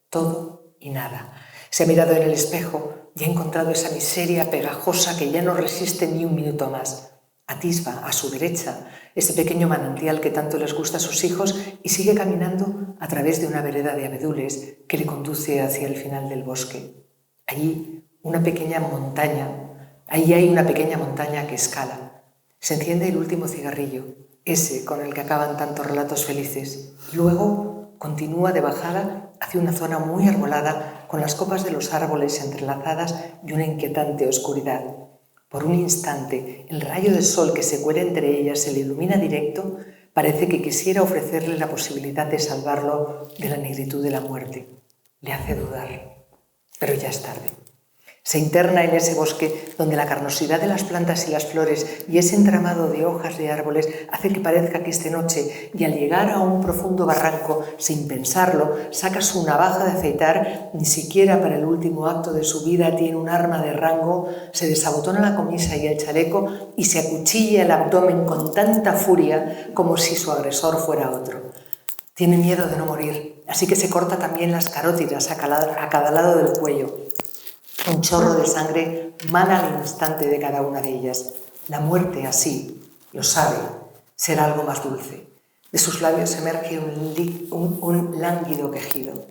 Todo y nada. Se ha mirado en el espejo y ha encontrado esa miseria pegajosa que ya no resiste ni un minuto más. Atisba a su derecha ese pequeño manantial que tanto les gusta a sus hijos y sigue caminando a través de una vereda de abedules que le conduce hacia el final del bosque. Allí hay una pequeña montaña que escala. Se enciende el último cigarrillo, ese con el que acaban tantos relatos felices. Y luego continúa de bajada hacia una zona muy arbolada con las copas de los árboles entrelazadas y una inquietante oscuridad. Por un instante, el rayo de sol que se cuela entre ellas se le ilumina directo, parece que quisiera ofrecerle la posibilidad de salvarlo de la negritud de la muerte. Le hace dudar, pero ya es tarde. Se interna en ese bosque donde la carnosidad de las plantas y las flores y ese entramado de hojas de árboles hace que parezca que es de noche, y al llegar a un profundo barranco, sin pensarlo, saca su navaja de afeitar. Ni siquiera para el último acto de su vida tiene un arma de rango, se desabotona la camisa y el chaleco y se acuchilla el abdomen con tanta furia como si su agresor fuera otro. Tiene miedo de no morir, así que se corta también las carótidas a cada lado del cuello. Un chorro de sangre mana al instante de cada una de ellas. La muerte, así, lo sabe, será algo más dulce. De sus labios emerge un lánguido quejido.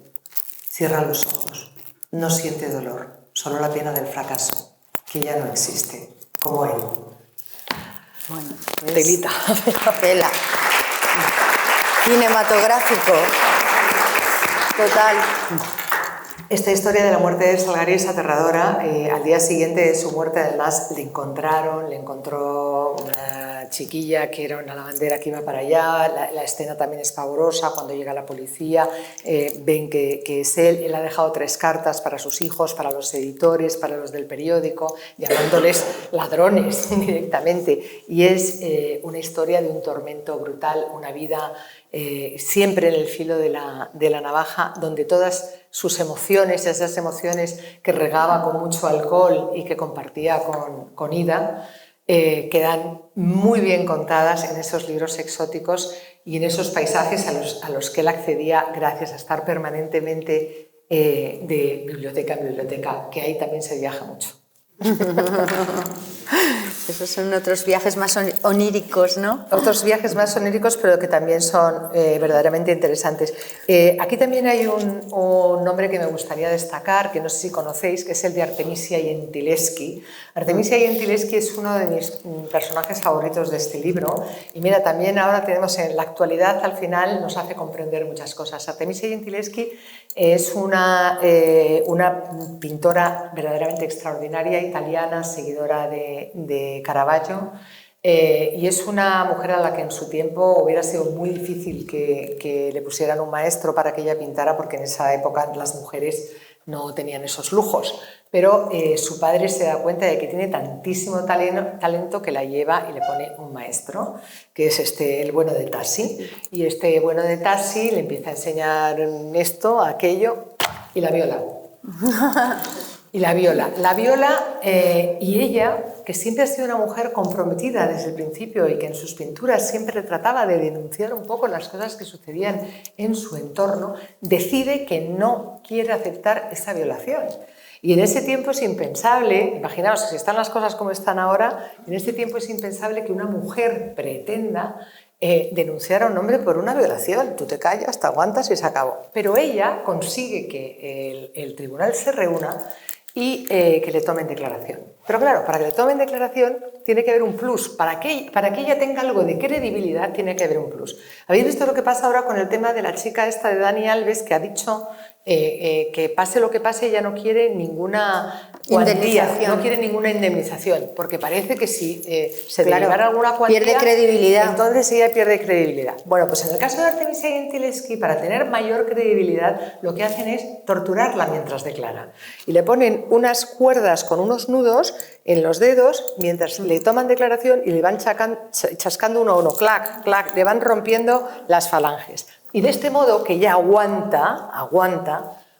Cierra los ojos. No siente dolor, solo la pena del fracaso, que ya no existe, como él. Bueno, Telita. Tela. Cinematográfico. Total. Esta historia de la muerte de Salgari es aterradora. Al día siguiente de su muerte, además, le encontró una chiquilla que era una lavandera que iba para allá. La escena también es pavorosa. Cuando llega la policía, ven que es él. Él ha dejado 3 cartas para sus hijos, para los editores, para los del periódico, llamándoles ladrones directamente. Y es una historia de un tormento brutal, una vida siempre en el filo de la navaja, donde todas sus emociones, esas emociones que regaba con mucho alcohol y que compartía con Ida, quedan muy bien contadas en esos libros exóticos y en esos paisajes a los que él accedía gracias a estar permanentemente de biblioteca en biblioteca, que ahí también se viaja mucho. Esos son otros viajes más oníricos, ¿no? Otros viajes más oníricos, pero que también son verdaderamente interesantes. Aquí también hay un nombre que me gustaría destacar, que no sé si conocéis, que es el de Artemisia Gentileschi. Artemisia Gentileschi es uno de mis personajes favoritos de este libro. Y mira, también ahora tenemos en la actualidad, al final nos hace comprender muchas cosas. Artemisia Gentileschi es una pintora verdaderamente extraordinaria, italiana, seguidora de Caravaggio, y es una mujer a la que en su tiempo hubiera sido muy difícil que le pusieran un maestro para que ella pintara, porque en esa época las mujeres no tenían esos lujos, pero su padre se da cuenta de que tiene tantísimo talento que la lleva y le pone un maestro, que es el bueno de Tassi, y este bueno de Tassi le empieza a enseñar esto, aquello, y la viola. Y la viola, y ella, que siempre ha sido una mujer comprometida desde el principio y que en sus pinturas siempre trataba de denunciar un poco las cosas que sucedían en su entorno, decide que no quiere aceptar esa violación. Y en ese tiempo es impensable, imaginaos, si están las cosas como están ahora, en ese tiempo es impensable que una mujer pretenda denunciar a un hombre por una violación. Tú te callas, te aguantas y se acabó. Pero ella consigue que el tribunal se reúna y que le tomen declaración. Pero claro, para que le tomen declaración tiene que haber un plus. Para que ella tenga algo de credibilidad tiene que haber un plus. ¿Habéis visto lo que pasa ahora con el tema de la chica esta de Dani Alves, que ha dicho que pase lo que pase, ella no quiere ninguna cuantía, no quiere ninguna indemnización, porque parece que si se derivara alguna cuantía, pierde credibilidad. Entonces ella pierde credibilidad. Bueno, pues en el caso de Artemisia Gentileschi, para tener mayor credibilidad, lo que hacen es torturarla mientras declara. Y le ponen unas cuerdas con unos nudos en los dedos mientras le toman declaración y le van chascando uno a uno, clac, clac, le van rompiendo las falanges. Y de este modo, que ella aguanta,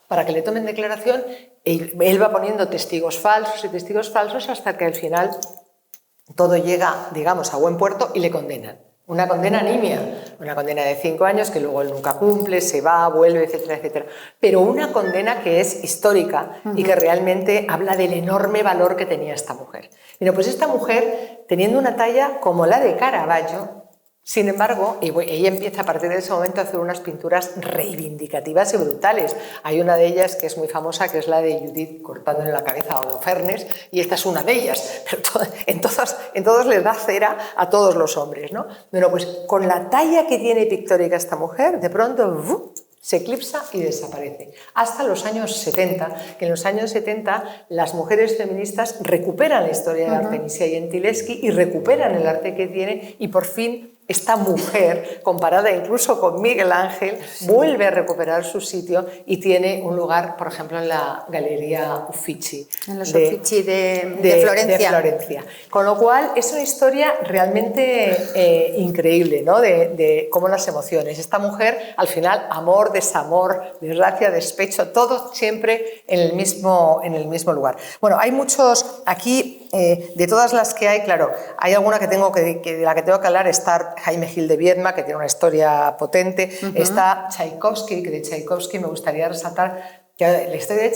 para que le tomen declaración, él va poniendo testigos falsos hasta que al final todo llega, digamos, a buen puerto y le condenan. Una condena nimia, una condena de 5 años que luego él nunca cumple, se va, vuelve, etcétera, etcétera. Pero una condena que es histórica y que realmente habla del enorme valor que tenía esta mujer. Mira, pues esta mujer, teniendo una talla como la de Caravaggio, sin embargo, ella empieza a partir de ese momento a hacer unas pinturas reivindicativas y brutales. Hay una de ellas que es muy famosa, que es la de Judith cortándole la cabeza a Holofernes, y esta es una de ellas, pero en todos les da cera a todos los hombres, ¿no? Bueno, pues con la talla que tiene pictórica esta mujer, de pronto se eclipsa y desaparece. Hasta los años 70, que en los años 70 las mujeres feministas recuperan la historia de Artemisia Gentileschi y recuperan el arte que tiene, y por fin esta mujer, comparada incluso con Miguel Ángel, vuelve a recuperar su sitio y tiene un lugar, por ejemplo, en la Galería Uffizi. En los Uffizi de Florencia. Florencia. Con lo cual, es una historia realmente increíble, ¿no? De cómo las emociones. Esta mujer, al final, amor, desamor, desgracia, despecho, todo siempre en el mismo lugar. Bueno, hay muchos aquí, de todas las que hay, claro, hay alguna que de la que tengo que hablar. Está Jaime Gil de Viedma, que tiene una historia potente. Está Tchaikovsky, que de Tchaikovsky me gustaría resaltar que la historia de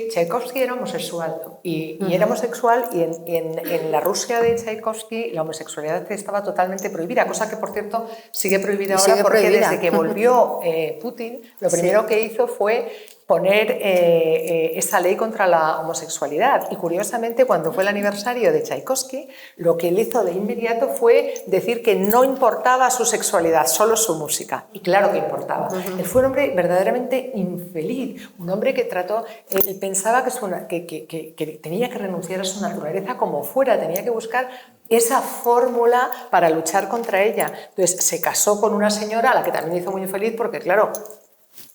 Tchaikovsky era homosexual y era homosexual, y en la Rusia de Tchaikovsky la homosexualidad estaba totalmente prohibida, cosa que, por cierto, sigue prohibida ahora, porque desde que volvió Putin, lo primero que hizo fue poner esa ley contra la homosexualidad. Y curiosamente, cuando fue el aniversario de Tchaikovsky, lo que él hizo de inmediato fue decir que no importaba su sexualidad, solo su música. Y claro que importaba. Él fue un hombre verdaderamente infeliz, un hombre que él pensaba que tenía que renunciar a su naturaleza como fuera, tenía que buscar esa fórmula para luchar contra ella. Entonces se casó con una señora a la que también hizo muy infeliz, porque claro,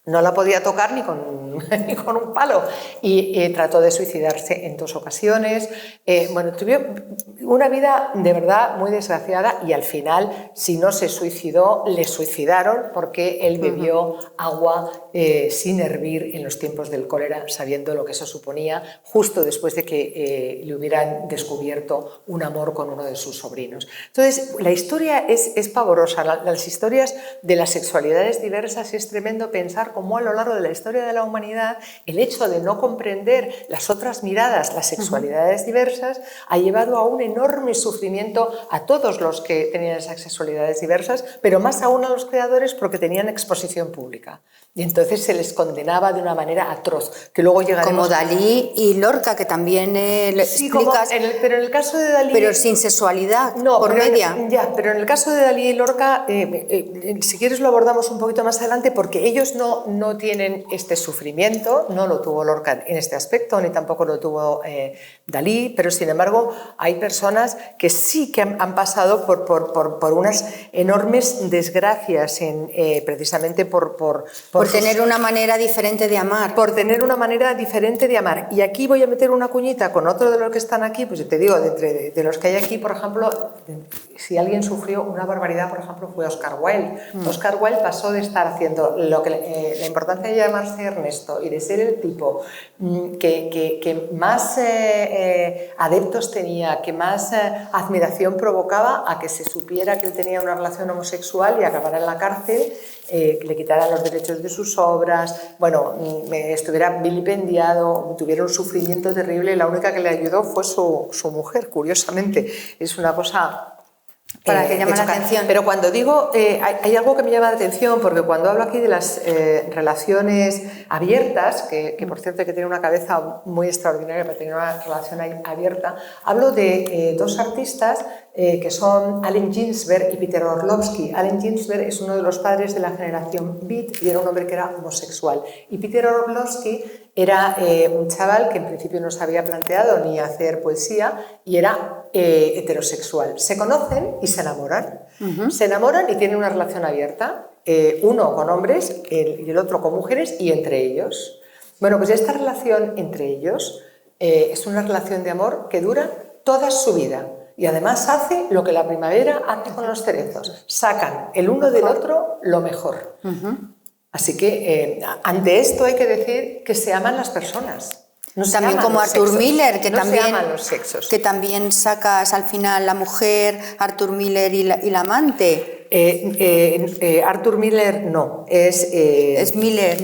no la podía tocar ni con un palo, y trató de suicidarse en 2 ocasiones. Bueno, tuvo una vida de verdad muy desgraciada, y al final, si no se suicidó, le suicidaron, porque él bebió agua sin hervir en los tiempos del cólera, sabiendo lo que eso suponía, justo después de que le hubieran descubierto un amor con uno de sus sobrinos. Entonces, la historia es pavorosa. Las historias de las sexualidades diversas, es tremendo pensar cómo a lo largo de la historia de la humanidad el hecho de no comprender las otras miradas, las sexualidades diversas, ha llevado a un enorme sufrimiento a todos los que tenían esas sexualidades diversas, pero más aún a los creadores, porque tenían exposición pública. Y entonces se les condenaba de una manera atroz, que luego llegaremos... Como Dalí y Lorca, que también sí, explicas... pero en el caso de Dalí... Pero sin sexualidad, no, por media. Pero en el caso de Dalí y Lorca, si quieres lo abordamos un poquito más adelante, porque ellos no tienen este sufrimiento, no lo tuvo Lorca en este aspecto, ni tampoco lo tuvo Dalí, pero sin embargo hay personas que sí que han pasado por unas enormes desgracias, precisamente por tener una manera diferente de amar. Por tener una manera diferente de amar. Y aquí voy a meter una cuñita con otro de los que están aquí, pues te digo, de los que hay aquí, por ejemplo, si alguien sufrió una barbaridad, por ejemplo, fue Oscar Wilde. Oscar Wilde pasó de estar haciendo la importancia de llamarse Ernesto y de ser el tipo que más adeptos tenía, que más admiración provocaba, a que se supiera que él tenía una relación homosexual y acabara en la cárcel, le quitaran los derechos de sus obras, bueno, estuviera vilipendiado, tuviera un sufrimiento terrible, y la única que le ayudó fue su mujer, curiosamente. Es una cosa... Para que llame la atención. Pero cuando digo, hay algo que me llama la atención, porque cuando hablo aquí de las relaciones abiertas, que por cierto hay que tener una cabeza muy extraordinaria para tener una relación abierta, hablo de 2 artistas que son Allen Ginsberg y Peter Orlovsky. Allen Ginsberg es uno de los padres de la generación Beat y era un hombre que era homosexual. Y Peter Orlovsky era un chaval que en principio no se había planteado ni hacer poesía y era heterosexual. Se conocen y se enamoran. Se enamoran y tienen una relación abierta, uno con hombres y el otro con mujeres, y entre ellos. Bueno, pues esta relación entre ellos es una relación de amor que dura toda su vida. Y además hace lo que la primavera hace con los cerezos. Sacan el uno del otro lo mejor. Así que ante esto hay que decir que se aman las personas. No también como Arthur Miller, que, no también, se aman los sexos. Que también sacas al final la mujer, Arthur Miller y la amante. Arthur Miller no, es Miller.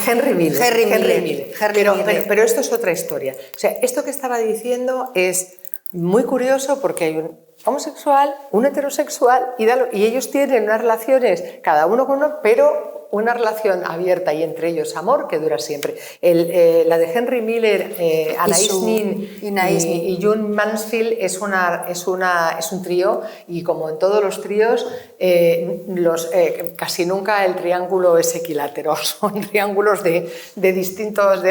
Henry Miller. Henry Miller. Pero esto es otra historia. O sea, esto que estaba diciendo es muy curioso porque hay un homosexual, un heterosexual y ellos tienen unas relaciones, cada uno con uno, pero una relación abierta y entre ellos amor que dura siempre. La de Henry Miller, Anais Nin y June Mansfield es un trío, y como en todos los tríos, casi nunca el triángulo es equilátero, son triángulos de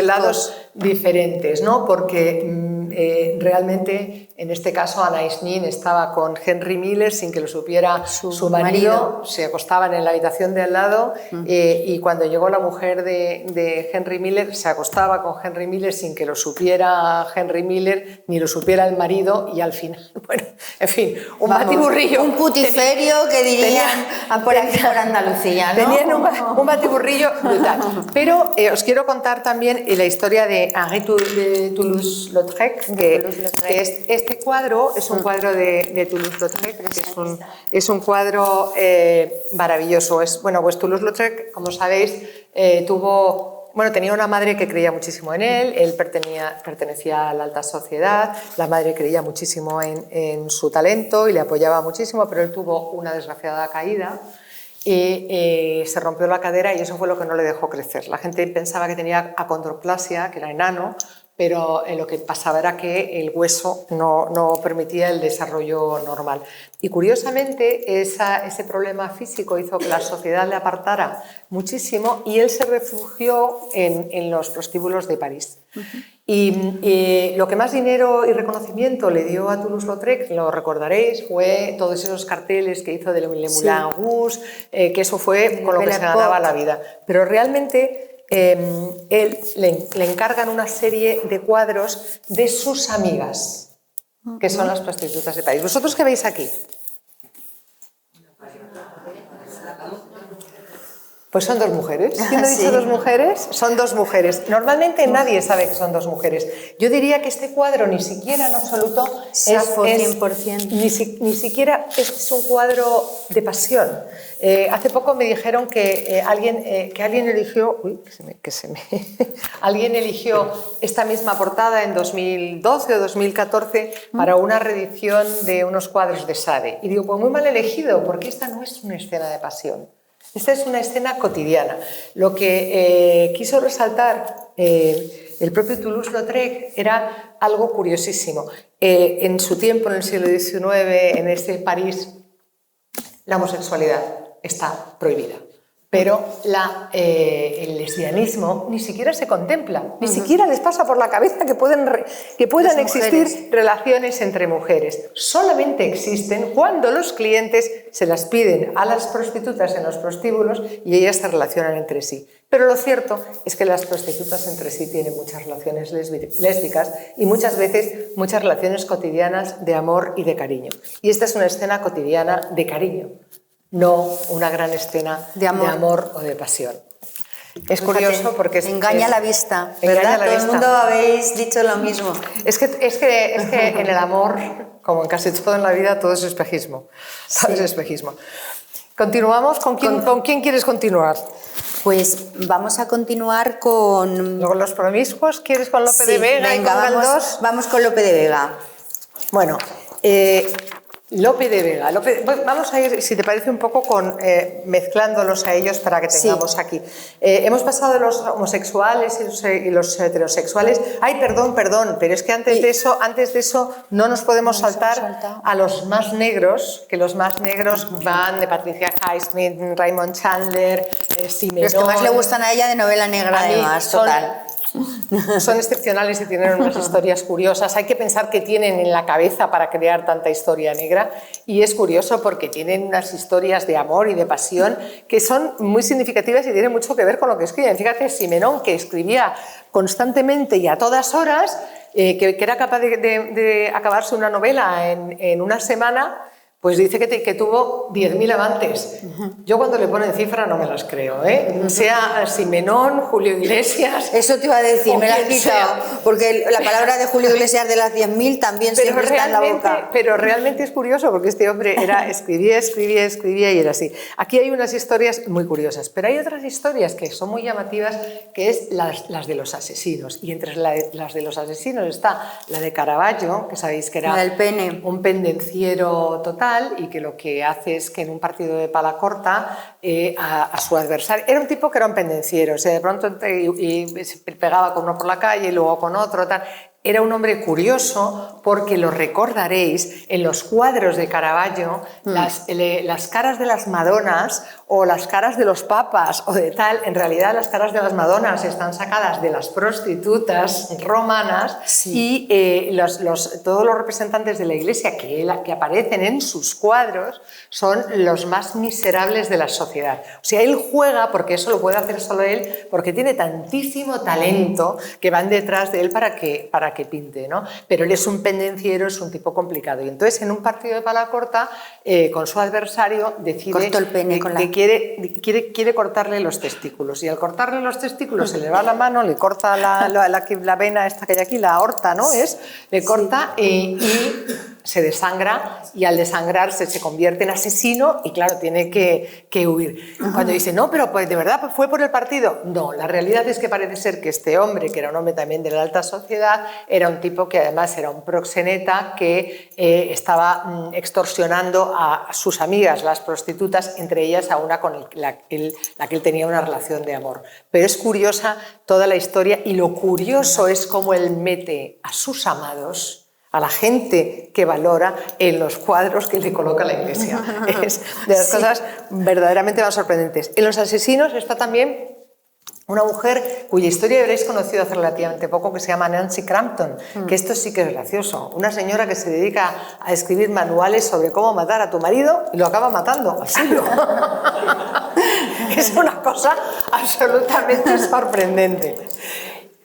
lados diferentes, ¿no? Porque realmente en este caso Anais Nin estaba con Henry Miller sin que lo supiera su marido, se acostaban en la habitación de al lado. Y cuando llegó la mujer de Henry Miller, se acostaba con Henry Miller sin que lo supiera Henry Miller, ni lo supiera el marido, y al final, bueno, en fin, un batiburrillo. Un putiferio que dirían por aquí por Andalucía, ¿no? Tenían un batiburrillo brutal. Pero os quiero contar también la historia de Henri de Toulouse-Lautrec, que es este cuadro, es un cuadro de Toulouse-Lautrec, que es un cuadro maravilloso. Pues Toulouse-Lautrec, como sabéis, tenía una madre que creía muchísimo en él pertenecía a la alta sociedad, la madre creía muchísimo en su talento y le apoyaba muchísimo, pero él tuvo una desgraciada caída y se rompió la cadera, y eso fue lo que no le dejó crecer. La gente pensaba que tenía acondroplasia, que era enano, pero lo que pasaba era que el hueso no permitía el desarrollo normal. Y curiosamente ese problema físico hizo que la sociedad le apartara muchísimo, y él se refugió en los prostíbulos de París. Y lo que más dinero y reconocimiento le dio a Toulouse-Lautrec, lo recordaréis, fue todos esos carteles que hizo de Le Moulin Rouge, que eso fue con lo que se ganaba la vida. Pero realmente él le encargan una serie de cuadros de sus amigas, que son las prostitutas de París. ¿Vosotros qué veis aquí? Pues son dos mujeres. ¿Quién ha dicho dos mujeres? Son dos mujeres. Normalmente nadie sabe que son dos mujeres. Yo diría que este cuadro ni siquiera en absoluto es 100%. Ni siquiera es un cuadro de pasión. Hace poco me dijeron que alguien eligió... alguien eligió esta misma portada en 2012 o 2014 para una reedición de unos cuadros de Sade. Y digo, pues muy mal elegido, porque esta no es una escena de pasión. Esta es una escena cotidiana. Lo que quiso resaltar el propio Toulouse-Lautrec era algo curiosísimo. En su tiempo, en el siglo XIX, en este París, la homosexualidad está prohibida. Pero el lesbianismo ni siquiera se contempla, ni siquiera les pasa por la cabeza que puedan existir relaciones entre mujeres. Solamente existen cuando los clientes se las piden a las prostitutas en los prostíbulos y ellas se relacionan entre sí. Pero lo cierto es que las prostitutas entre sí tienen muchas relaciones lésbicas y muchas veces muchas relaciones cotidianas de amor y de cariño. Y esta es una escena cotidiana de cariño, no una gran escena de amor o de pasión. Es curioso porque engaña la vista, ¿verdad? Todo el mundo habéis dicho lo mismo. Es que en el amor, como en casi todo en la vida, todo es espejismo. Todo es espejismo. Continuamos. ¿Con quién quieres continuar? Pues vamos a continuar con... ¿Con los promiscuos? ¿Quieres con Lope de Vega? Venga, y con Galdós? Vamos con Lope de Vega. Bueno, Lope de Vega. Vamos a ir, si te parece, un poco mezclándolos a ellos para que tengamos aquí. Hemos pasado de los homosexuales y los heterosexuales. Ay, perdón, pero es que antes de eso no nos podemos saltar a los más negros, que los más negros van de Patricia Highsmith, Raymond Chandler, Simenon. Los que más le gustan a ella de novela negra, además, total. Son excepcionales y tienen unas historias curiosas. Hay que pensar qué tienen en la cabeza para crear tanta historia negra, y es curioso porque tienen unas historias de amor y de pasión que son muy significativas y tienen mucho que ver con lo que escriben. Fíjate, Simenon, que escribía constantemente y a todas horas, que era capaz de acabarse una novela en una semana, Pues dice que tuvo 10.000 amantes. Yo cuando le ponen cifra no me las creo, ¿eh? Sea Simenón, Julio Iglesias... Eso te iba a decir, me la has quitado, porque la palabra de Julio Iglesias de las 10.000 también siempre está en la boca. Pero realmente es curioso, porque este hombre escribía y era así. Aquí hay unas historias muy curiosas, pero hay otras historias que son muy llamativas, que es las de los asesinos. Y entre las de los asesinos está la de Caravaggio, que sabéis que era un pendenciero total, y que lo que hace es que en un partido de pala corta a su adversario, era un tipo que era un pendenciero, o sea, de pronto y se pegaba con uno por la calle y luego con otro, tal. Era un hombre curioso, porque lo recordaréis en los cuadros de Caravaggio, las caras de las Madonas o las caras de los papas o de tal, en realidad las caras de las Madonas están sacadas de las prostitutas romanas, y todos los representantes de la Iglesia que aparecen en sus cuadros son los más miserables de la sociedad. O sea, él juega, porque eso lo puede hacer solo él, porque tiene tantísimo talento que van detrás de él para que pinte, ¿no? Pero él es un pendenciero, es un tipo complicado. Y entonces, en un partido de pala corta, con su adversario, decide que quiere cortarle los testículos. Y al cortarle los testículos se le va la mano, le corta la vena esta que hay aquí, la aorta, ¿no? Le corta y se desangra, y al desangrarse se convierte en asesino y, claro, tiene que huir. Cuando dice, no, pero pues, ¿de verdad fue por el partido? No, la realidad es que parece ser que este hombre, que era un hombre también de la alta sociedad, era un tipo que además era un proxeneta que estaba extorsionando a sus amigas, las prostitutas, entre ellas a una con la que él tenía una relación de amor. Pero es curiosa toda la historia, y lo curioso es cómo él mete a sus amados, a la gente que valora, en los cuadros que le coloca la Iglesia. Es de las cosas verdaderamente más sorprendentes. En los asesinos está también una mujer cuya historia habréis conocido hace relativamente poco, que se llama Nancy Crampton, que esto sí que es gracioso. Una señora que se dedica a escribir manuales sobre cómo matar a tu marido y lo acaba matando al suyo. Es una cosa absolutamente sorprendente.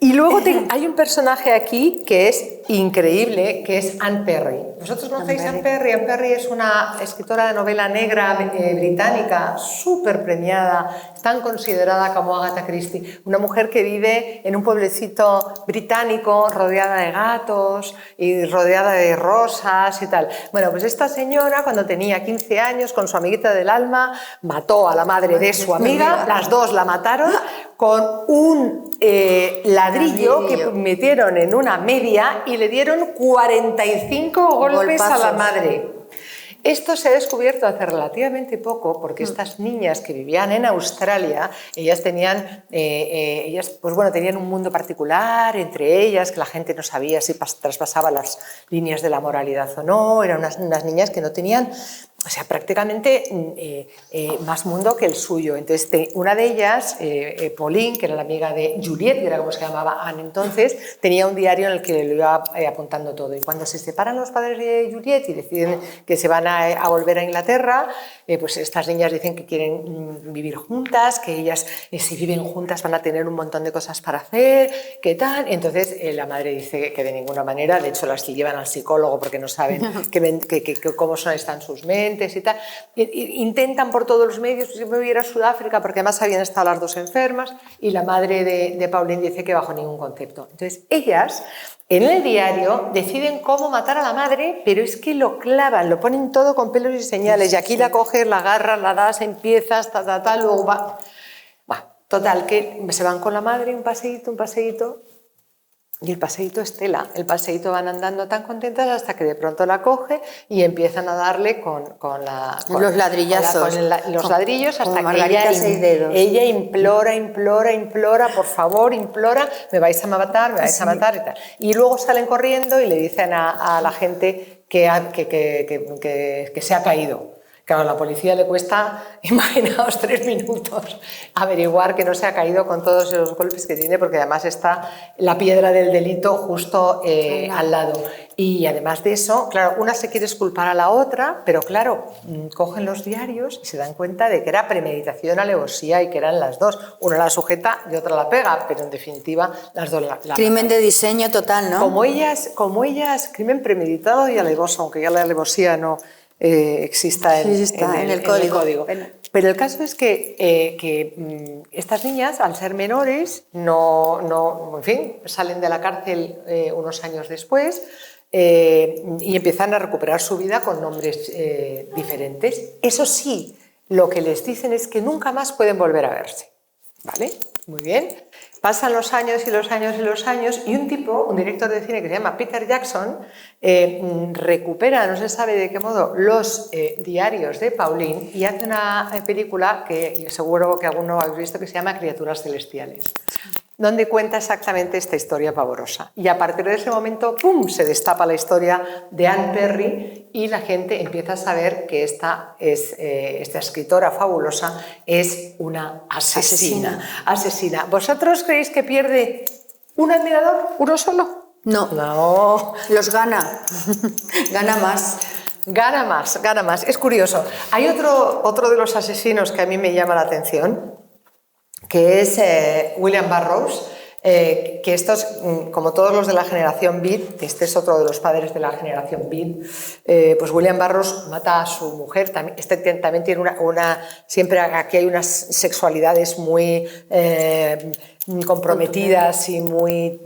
Y luego hay un personaje aquí que es increíble, que es Anne Perry. ¿Vosotros conocéis a Anne Perry? Anne Perry es una escritora de novela negra británica, súper premiada, tan considerada como Agatha Christie. Una mujer que vive en un pueblecito británico, rodeada de gatos y rodeada de rosas y tal. Bueno, pues esta señora, cuando tenía 15 años, con su amiguita del alma, mató a la madre de su amiga. Las dos la mataron con un ladrillo que metieron en una media y le dieron 45 golpes a la madre. Esto se ha descubierto hace relativamente poco, porque estas niñas que vivían en Australia, ellas tenían un mundo particular entre ellas, que la gente no sabía si traspasaba las líneas de la moralidad o no. Eran unas niñas que no tenían, o sea, prácticamente más mundo que el suyo. Entonces, una de ellas, Pauline, que era la amiga de Juliette, que era como se llamaba Anne entonces, tenía un diario en el que le iba apuntando todo. Y cuando se separan los padres de Juliette y deciden que se van a volver a Inglaterra, pues estas niñas dicen que quieren vivir juntas, que ellas, si viven juntas, van a tener un montón de cosas para hacer, ¿qué tal? Entonces, la madre dice que de ninguna manera, de hecho las llevan al psicólogo porque no saben cómo están sus mentes y tal. Intentan por todos los medios que me voy a ir a Sudáfrica, porque además habían estado las dos enfermas, y la madre de Pauline dice que bajo ningún concepto. Entonces ellas en el diario deciden cómo matar a la madre, pero es que lo clavan, lo ponen todo con pelos y señales, y aquí la coges, la agarras, la das, empiezas, luego va. Bueno, total, que se van con la madre un paseíto, y el paseíto es tela. El paseíto van andando tan contentas hasta que de pronto la coge y empiezan a darle con los ladrillazos. Los ladrillos, hasta que ella implora, por favor, implora, me vais a matar y tal. Y luego salen corriendo y le dicen a la gente que se ha caído. Claro, a la policía le cuesta, imaginaos, 3 minutos averiguar que no se ha caído con todos los golpes que tiene, porque además está la piedra del delito justo al lado. Y además de eso, claro, una se quiere exculpar a la otra, pero claro, cogen los diarios y se dan cuenta de que era premeditación, alevosía, y que eran las dos. Una la sujeta y otra la pega, pero en definitiva las dos la crimen de diseño total, ¿no? Como ellas, crimen premeditado y alevoso, aunque ya la alevosía no exista en el código. Pero el caso es que estas niñas, al ser menores, en fin, salen de la cárcel unos años después y empiezan a recuperar su vida con nombres diferentes. Eso sí, lo que les dicen es que nunca más pueden volver a verse. ¿Vale? Muy bien. Pasan los años y los años y los años y un director de cine que se llama Peter Jackson, recupera, no se sabe de qué modo, los diarios de Pauline y hace una película que seguro que alguno habéis visto que se llama Criaturas Celestiales, donde cuenta exactamente esta historia pavorosa. Y a partir de ese momento, ¡pum!, se destapa la historia de Anne Perry y la gente empieza a saber que esta escritora fabulosa es una asesina. ¿Vosotros creéis que pierde un admirador, uno solo? No. Los gana. Gana más. Gana más. Es curioso. Hay otro de los asesinos que a mí me llama la atención, que es William Burroughs, que estos, como todos los de la generación Beat, este es otro de los padres de la generación Beat, pues William Burroughs mata a su mujer, también tiene siempre aquí hay unas sexualidades muy comprometidas y muy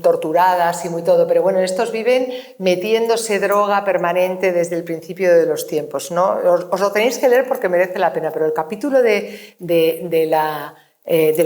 torturadas y muy todo, pero bueno, estos viven metiéndose droga permanente desde el principio de los tiempos, ¿no? Os lo tenéis que leer porque merece la pena, pero el capítulo del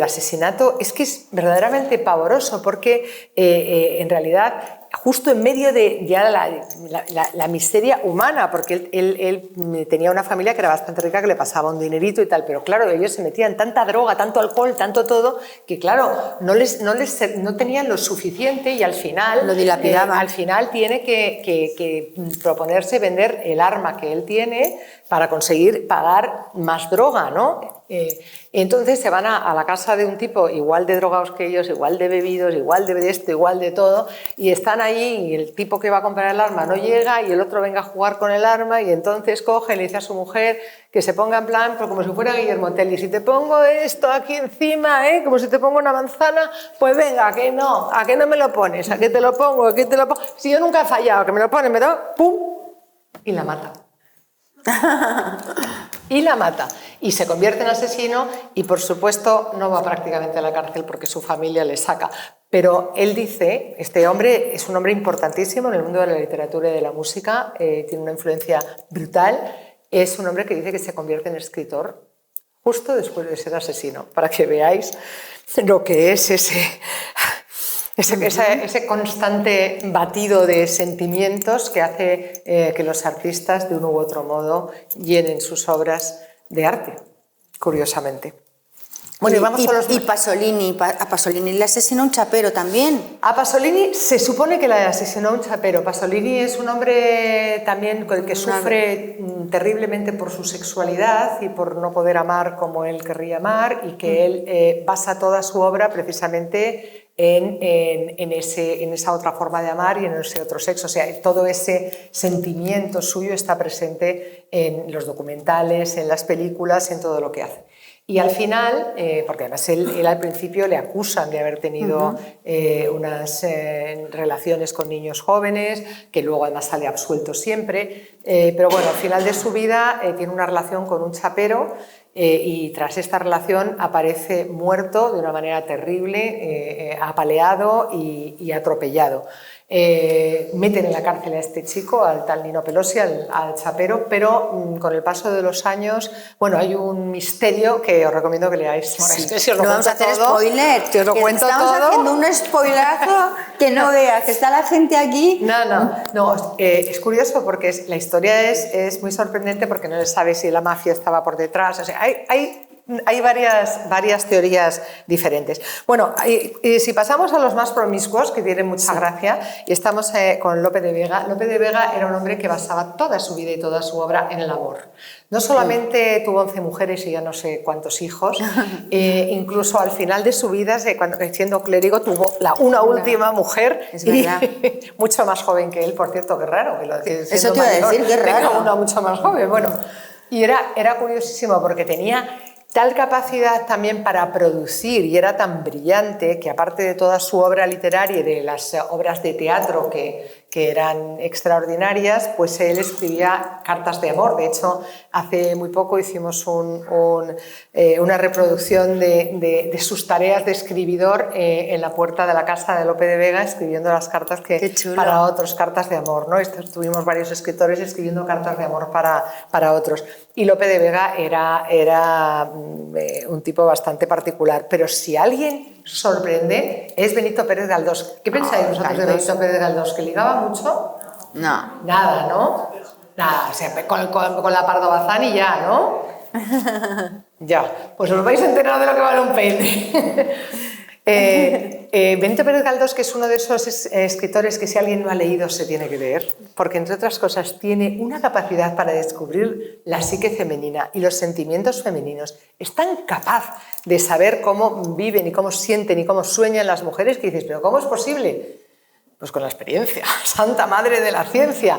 asesinato es que es verdaderamente pavoroso porque en realidad justo en medio de ya la miseria humana, porque él tenía una familia que era bastante rica, que le pasaba un dinerito y tal, pero claro, ellos se metían tanta droga, tanto alcohol, tanto todo, que claro, no tenían lo suficiente y al final lo dilapidaban. Al final tiene que proponerse vender el arma que él tiene para conseguir pagar más droga, ¿no? Entonces se van a la casa de un tipo igual de drogados que ellos, igual de bebidos, igual de esto, igual de todo, y están allí y el tipo que va a comprar el arma no llega y el otro venga a jugar con el arma y entonces coge y le dice a su mujer que se ponga en plan, pero como si fuera Guillermo Tell, y si te pongo esto aquí encima, como si te pongo una manzana, pues venga, ¿a que no me lo pones? ¿A que te lo pongo? ¿A que te lo pongo? Si yo nunca he fallado, que me lo pone, me da, ¡pum! Y la mata. Y se convierte en asesino y por supuesto no va prácticamente a la cárcel porque su familia le saca. Pero él dice, este hombre es un hombre importantísimo en el mundo de la literatura y de la música, tiene una influencia brutal, es un hombre que dice que se convierte en escritor justo después de ser asesino, para que veáis lo que es ese constante batido de sentimientos que hace que los artistas de uno u otro modo llenen sus obras de arte, curiosamente. Bueno, y Pasolini, a Pasolini le asesinó un chapero también. A Pasolini se supone que le asesinó un chapero. Pasolini es un hombre también que sufre terriblemente por su sexualidad y por no poder amar como él querría amar y que él basa toda su obra precisamente en esa otra forma de amar y en ese otro sexo. O sea, todo ese sentimiento suyo está presente en los documentales, en las películas, en todo lo que hace. Y al final, porque además él al principio le acusan de haber tenido unas relaciones con niños jóvenes, que luego además sale absuelto siempre, pero bueno, al final de su vida tiene una relación con un chapero y tras esta relación aparece muerto de una manera terrible, apaleado y atropellado. Meten en la cárcel a este chico, al tal Nino Pelosi, al chapero, pero con el paso de los años, bueno, hay un misterio que os recomiendo que leáis. Sí. Es que no vamos a hacer spoiler, que os lo cuento estamos todo. Haciendo un spoilerazo que no veas, que está la gente aquí. No, es curioso porque la historia es muy sorprendente porque no se sabe si la mafia estaba por detrás, o sea, hay varias teorías diferentes. Bueno, si pasamos a los más promiscuos, que tienen mucha gracia, y estamos con Lope de Vega. Lope de Vega era un hombre que basaba toda su vida y toda su obra en el amor. No solamente tuvo 11 mujeres y ya no sé cuántos hijos, incluso al final de su vida, siendo clérigo, tuvo una última mujer, mucho más joven que él, por cierto, qué raro. Eso te iba a decir, qué raro. Una mucho más joven, bueno. Y era curiosísimo porque tenía tal capacidad también para producir y era tan brillante que aparte de toda su obra literaria y de las obras de teatro que que eran extraordinarias, pues él escribía cartas de amor. De hecho, hace muy poco hicimos una reproducción de sus tareas de escribidor en la puerta de la casa de Lope de Vega, escribiendo las cartas para otros, cartas de amor, ¿no? Tuvimos varios escritores escribiendo cartas de amor para otros. Y Lope de Vega era un tipo bastante particular. Pero si alguien sorprende, es Benito Pérez Galdós. ¿Qué pensáis vosotros de Benito Pérez Galdós? ¿Que ligaba mucho? No. Nada, ¿no? Nada, o sea, con la Pardo Bazán y ya, ¿no? Ya, pues os vais a enterar de lo que vale un peine. Benito Pérez Galdós, que es uno de esos escritores que si alguien no ha leído se tiene que leer, porque entre otras cosas tiene una capacidad para descubrir la psique femenina y los sentimientos femeninos. Es tan capaz de saber cómo viven y cómo sienten y cómo sueñan las mujeres que dices, ¿pero cómo es posible? Pues con la experiencia, santa madre de la ciencia.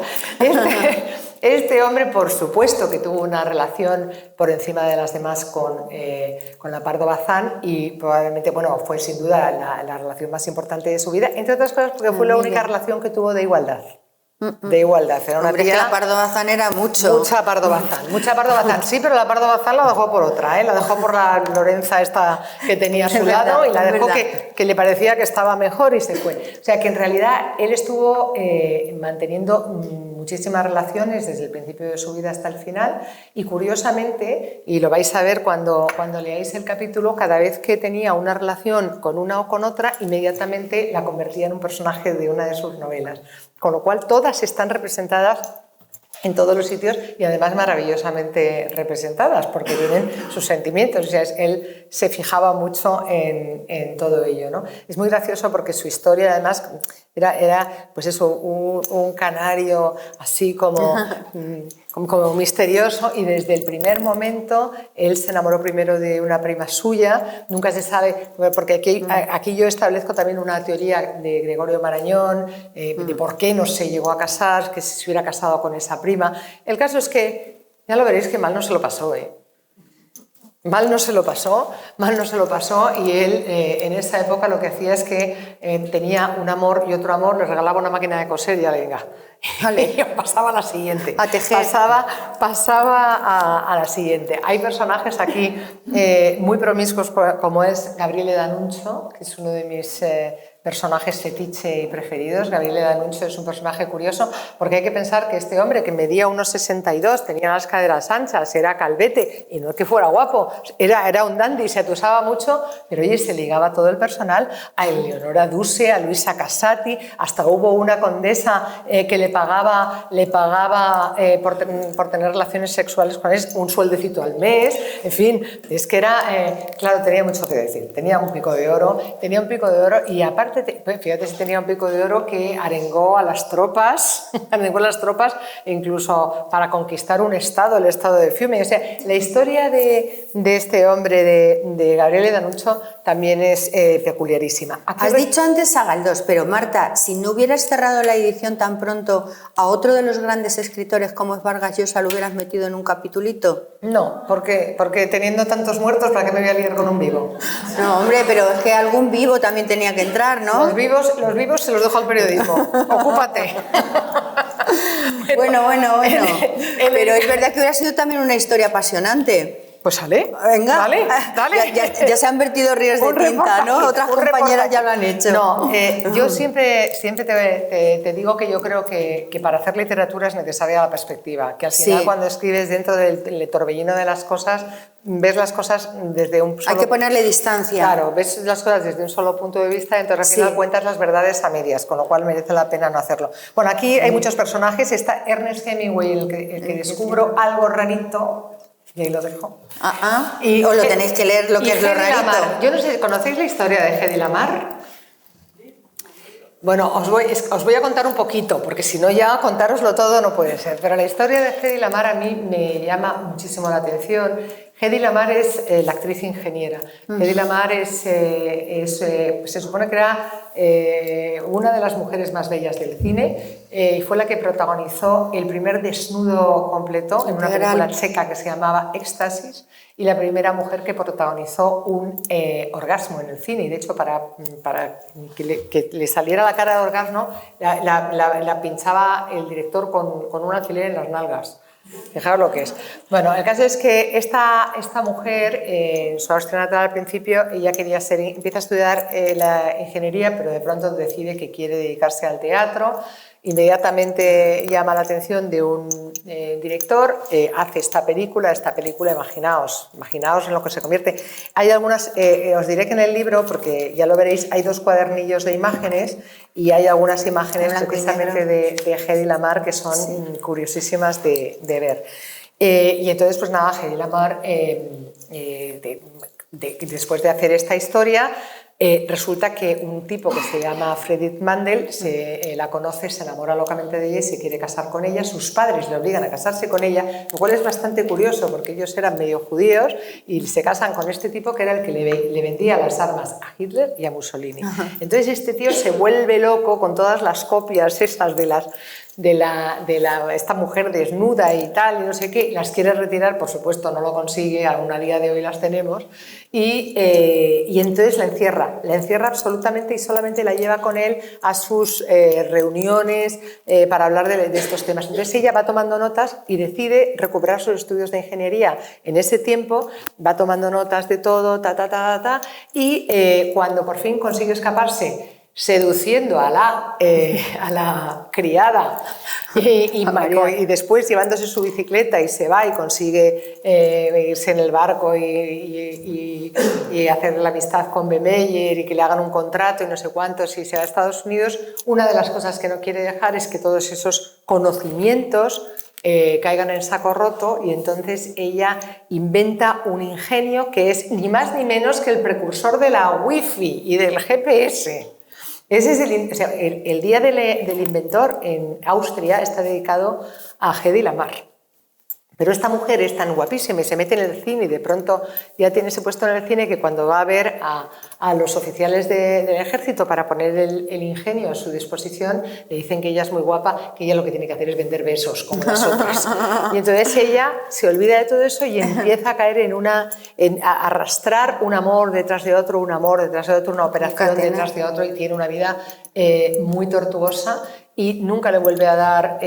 Este hombre, por supuesto, que tuvo una relación por encima de las demás con la Pardo Bazán y probablemente, bueno, fue sin duda la relación más importante de su vida, entre otras cosas porque fue la única relación que tuvo de igualdad. De igualdad, era una tía... que la Pardo Bazán era mucho. Mucha Pardo Bazán, sí, pero la Pardo Bazán la dejó por otra, la dejó por la Lorenza esta que tenía a su lado y la dejó que le parecía que estaba mejor y se fue. O sea que en realidad él estuvo manteniendo muchísimas relaciones desde el principio de su vida hasta el final y curiosamente, y lo vais a ver cuando leáis el capítulo, cada vez que tenía una relación con una o con otra, inmediatamente la convertía en un personaje de una de sus novelas. Con lo cual todas están representadas en todos los sitios y además maravillosamente representadas porque tienen sus sentimientos. O sea, él se fijaba mucho en todo ello, ¿no? Es muy gracioso porque su historia además era pues eso, un canario así como misterioso y desde el primer momento él se enamoró primero de una prima suya, nunca se sabe, porque aquí yo establezco también una teoría de Gregorio Marañón, de por qué no se llegó a casar, que si se hubiera casado con esa prima. El caso es que, ya lo veréis que mal no se lo pasó, Mal no se lo pasó y él en esa época lo que hacía es que tenía un amor y otro amor, le regalaba una máquina de coser y ya venga. Vale. Y pasaba a la siguiente. A tejer. Pasaba a la siguiente. Hay personajes aquí muy promiscuos como es Gabriele D'Annunzio, que es uno de mis personajes fetiche y preferidos. Gabriele D'Annunzio es un personaje curioso porque hay que pensar que este hombre que medía unos 62, tenía las caderas anchas, era calvete y no es que fuera guapo, era un dandy, se atusaba mucho, pero oye, se ligaba todo el personal a Eleonora Duse, a Luisa Casati, hasta hubo una condesa que le pagaba por tener relaciones sexuales con él un sueldecito al mes, en fin, es que era, claro, tenía mucho que decir, tenía un pico de oro y aparte, fíjate si tenía un pico de oro que arengó a las tropas, incluso para conquistar un estado, el estado de Fiume. O sea, la historia de este hombre, de Gabriele D'Annunzio, también es peculiarísima. Has dicho antes a Galdós, pero Marta, si no hubieras cerrado la edición tan pronto, ¿a otro de los grandes escritores como es Vargas Llosa lo hubieras metido en un capitulito? No, porque teniendo tantos muertos, ¿para qué me voy a liar con un vivo? No, hombre, pero es que algún vivo también tenía que entrar, ¿no? Los vivos se los dejo al periodismo. Ocúpate. Bueno. Pero es verdad que hubiera sido también una historia apasionante. Pues sale. Venga, dale. Ya se han vertido ríos de tinta, ¿no? Otras compañeras ya lo han hecho. No, yo siempre te digo que yo creo que para hacer literatura es necesaria la perspectiva, que al final cuando escribes dentro del torbellino de las cosas, ves las cosas desde un solo... Hay que ponerle distancia. Claro, ves las cosas desde un solo punto de vista, entonces al final cuentas las verdades a medias, con lo cual merece la pena no hacerlo. Bueno, aquí hay muchos personajes, está Ernest Hemingway, el que descubro algo rarito. Y ahí lo dejo. Y os lo tenéis que leer lo que es lo rarito. Lamar. Yo no sé, ¿conocéis la historia de Hedy Lamarr? Bueno, os voy a contar un poquito, porque si no ya contároslo todo no puede ser. Pero la historia de Hedy Lamarr a mí me llama muchísimo la atención Hedy Lamarr es la actriz ingeniera. Hedy Lamarr se supone que era una de las mujeres más bellas del cine y fue la que protagonizó el primer desnudo completo en una película checa que se llamaba Éxtasis, y la primera mujer que protagonizó un orgasmo en el cine. Y de hecho, para que le saliera la cara de orgasmo, la pinchaba el director con un alfiler en las nalgas. Fijaos lo que es. Bueno, el caso es que esta mujer, en su Austria natal al principio, ella empieza a estudiar la ingeniería, pero de pronto decide que quiere dedicarse al teatro. Inmediatamente llama la atención de un director, hace esta película, imaginaos en lo que se convierte. Hay algunas, os diré que en el libro, porque ya lo veréis, hay 2 cuadernillos de imágenes y hay algunas imágenes precisamente de Hedy Lamarr que son curiosísimas de ver. Y entonces, pues nada, Hedy Lamarr, después de hacer esta historia, resulta que un tipo que se llama Friedrich Mandel la conoce, se enamora locamente de ella y se quiere casar con ella. Sus padres le obligan a casarse con ella, lo cual es bastante curioso porque ellos eran medio judíos y se casan con este tipo que era el que le vendía las armas a Hitler y a Mussolini. Entonces este tío se vuelve loco con todas las copias esas de esta mujer desnuda y tal, y no sé qué, las quiere retirar, por supuesto no lo consigue, aún a día de hoy las tenemos, y entonces la encierra absolutamente y solamente la lleva con él a sus reuniones para hablar de estos temas. Entonces ella va tomando notas y decide recuperar sus estudios de ingeniería. En ese tiempo va tomando notas de todo, y cuando por fin consigue escaparse, seduciendo a la criada y después llevándose su bicicleta y se va y consigue irse en el barco y hacer la amistad con B. Meyer y que le hagan un contrato y no sé cuántos y se va a Estados Unidos, una de las cosas que no quiere dejar es que todos esos conocimientos caigan en saco roto, y entonces ella inventa un ingenio que es ni más ni menos que el precursor de la Wi-Fi y del GPS. Ese es el día del inventor en Austria está dedicado a Hedy Lamarr. Pero esta mujer es tan guapísima y se mete en el cine y de pronto ya tiene ese puesto en el cine que cuando va a ver a los oficiales del ejército para poner el ingenio a su disposición, le dicen que ella es muy guapa, que ella lo que tiene que hacer es vender besos, como las otras. Y entonces ella se olvida de todo eso y empieza a caer a arrastrar un amor detrás de otro, una operación detrás de otro, y tiene una vida muy tortuosa. Y nunca le vuelve a dar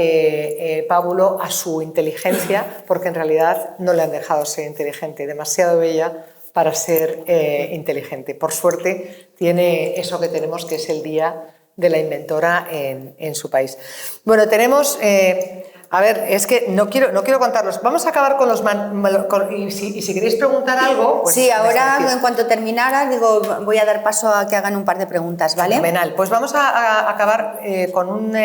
pábulo a su inteligencia, porque en realidad no le han dejado ser inteligente, demasiado bella para ser inteligente. Por suerte tiene eso que tenemos, que es el Día de la Inventora en su país. Bueno, tenemos... a ver, es que no quiero contarlos. Vamos a acabar con los... y si queréis preguntar algo... Pues sí, ahora en cuanto terminara, voy a dar paso a que hagan un par de preguntas, ¿vale? Fenomenal. Pues vamos a acabar con un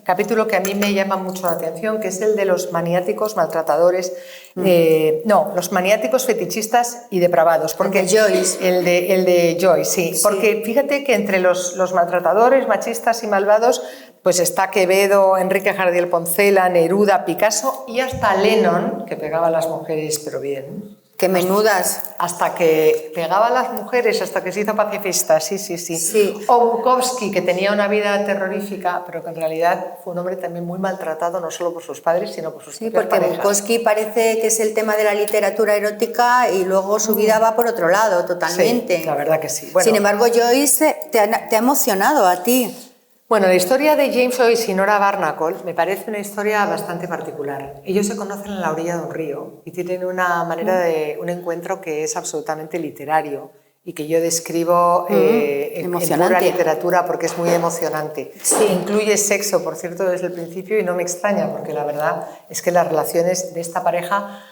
capítulo que a mí me llama mucho la atención, que es el de los maniáticos maltratadores... los maniáticos fetichistas y depravados. Porque el de Joyce. El de Joyce, sí. Porque fíjate que entre los maltratadores, machistas y malvados, pues está Quevedo, Enrique Jardiel Poncela, Neruda, Picasso y hasta Lennon, que pegaba a las mujeres, pero bien. ¡Qué menudas! Hasta que pegaba a las mujeres, hasta que se hizo pacifista, sí. O Bukowski, que tenía una vida terrorífica, pero que en realidad fue un hombre también muy maltratado, no solo por sus padres, sino por sus propias parejas. Porque Bukowski parece que es el tema de la literatura erótica y luego su vida va por otro lado, totalmente. Sí, la verdad que sí. Bueno, sin embargo, Joyce te ha emocionado a ti. Bueno, la historia de James Joyce y Nora Barnacle me parece una historia bastante particular. Ellos se conocen en la orilla de un río y tienen una manera de un encuentro que es absolutamente literario y que yo describo en pura literatura porque es muy emocionante. Sí. Incluye sexo, por cierto, desde el principio, y no me extraña porque la verdad es que las relaciones de esta pareja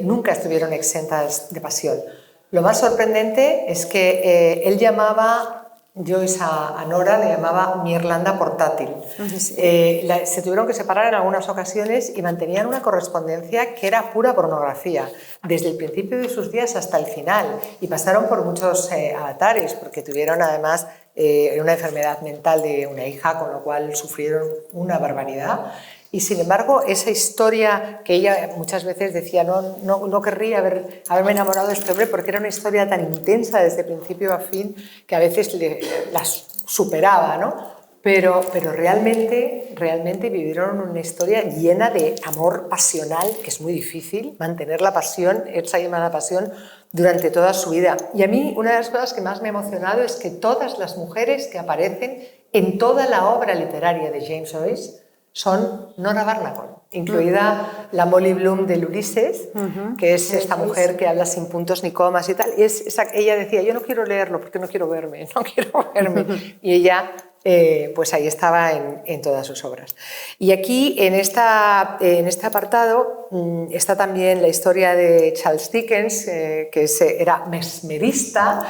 nunca estuvieron exentas de pasión. Lo más sorprendente es que él llamaba... Joyce a Nora le llamaba mi Irlanda portátil. Sí. Se tuvieron que separar en algunas ocasiones y mantenían una correspondencia que era pura pornografía, desde el principio de sus días hasta el final. Y pasaron por muchos avatares, porque tuvieron además una enfermedad mental de una hija, con lo cual sufrieron una barbaridad. Y sin embargo, esa historia que ella muchas veces decía, no querría haberme enamorado de este hombre porque era una historia tan intensa desde principio a fin que a veces la superaba, ¿no? Pero realmente vivieron una historia llena de amor pasional, que es muy difícil mantener la pasión, esa llamada pasión, durante toda su vida. Y a mí una de las cosas que más me ha emocionado es que todas las mujeres que aparecen en toda la obra literaria de James Joyce son Nora Barnacle, incluida la Molly Bloom del Ulises, que es esta mujer que habla sin puntos ni comas y tal. Y ella decía, yo no quiero leerlo porque no quiero verme. Y ella... pues ahí estaba en todas sus obras. Y aquí, en este apartado, está también la historia de Charles Dickens, que era mesmerista,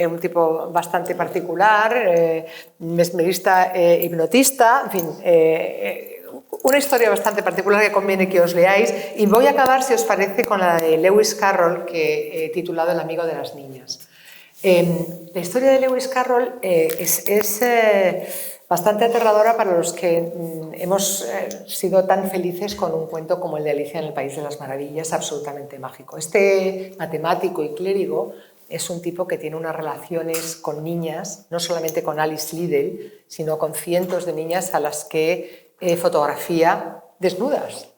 un tipo bastante particular, mesmerista hipnotista, en fin, una historia bastante particular que conviene que os leáis. Y voy a acabar, si os parece, con la de Lewis Carroll, que he titulado El amigo de las niñas. La historia de Lewis Carroll es bastante aterradora para los que hemos sido tan felices con un cuento como el de Alicia en el País de las Maravillas, absolutamente mágico. Este matemático y clérigo es un tipo que tiene unas relaciones con niñas, no solamente con Alice Liddell, sino con cientos de niñas a las que fotografía desnudas.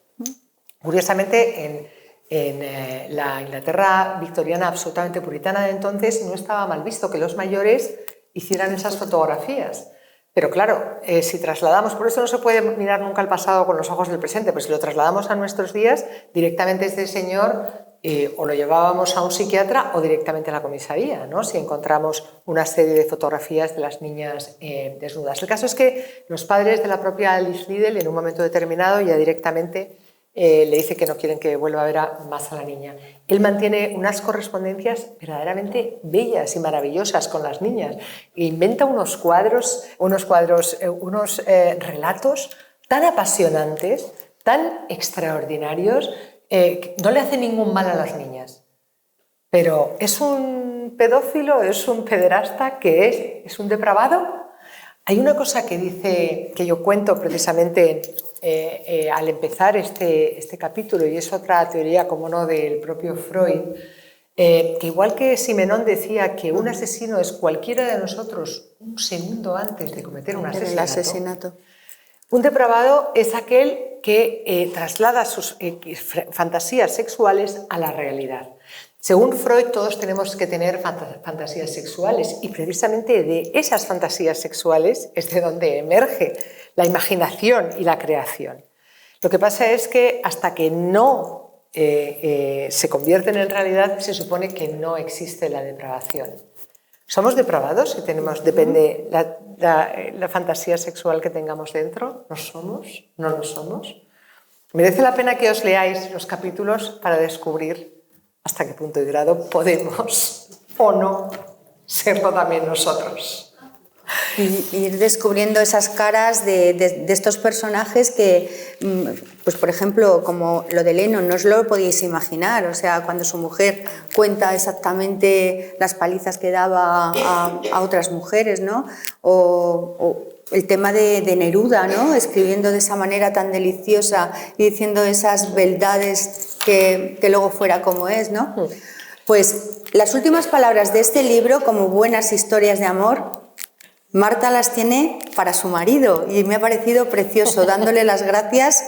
Curiosamente, en la Inglaterra victoriana absolutamente puritana de entonces no estaba mal visto que los mayores hicieran esas fotografías. Pero claro, si trasladamos, por eso no se puede mirar nunca al pasado con los ojos del presente, pues si lo trasladamos a nuestros días, directamente este señor o lo llevábamos a un psiquiatra o directamente a la comisaría, ¿no? Si encontramos una serie de fotografías de las niñas desnudas. El caso es que los padres de la propia Alice Liddell en un momento determinado ya directamente le dice que no quieren que vuelva a ver más a la niña. Él mantiene unas correspondencias verdaderamente bellas y maravillosas con las niñas e inventa unos relatos tan apasionantes, tan extraordinarios, que no le hace ningún mal a las niñas. Pero ¿es un pedófilo, es un pederasta, qué es un depravado? Hay una cosa que dice, que yo cuento precisamente al empezar este capítulo, y es otra teoría, como no, del propio Freud, que igual que Simenón decía que un asesino es cualquiera de nosotros un segundo antes de cometer un asesinato, un depravado es aquel que traslada sus fantasías sexuales a la realidad. Según Freud, todos tenemos que tener fantasías sexuales y precisamente de esas fantasías sexuales es de donde emerge la imaginación y la creación. Lo que pasa es que hasta que no se convierten en realidad, se supone que no existe la depravación. ¿Somos depravados? Depende la fantasía sexual que tengamos dentro. ¿No somos? ¿No lo somos? Merece la pena que os leáis los capítulos para descubrir hasta qué punto y grado podemos o no serlo también nosotros. Y ir descubriendo esas caras de estos personajes que, pues por ejemplo, como lo de Lennon, no os lo podíais imaginar, o sea, cuando su mujer cuenta exactamente las palizas que daba a otras mujeres, ¿no? O el tema de Neruda, ¿no? Escribiendo de esa manera tan deliciosa y diciendo esas beldades que luego fuera como es, ¿no? Pues las últimas palabras de este libro, como buenas historias de amor, Marta las tiene para su marido y me ha parecido precioso, dándole las gracias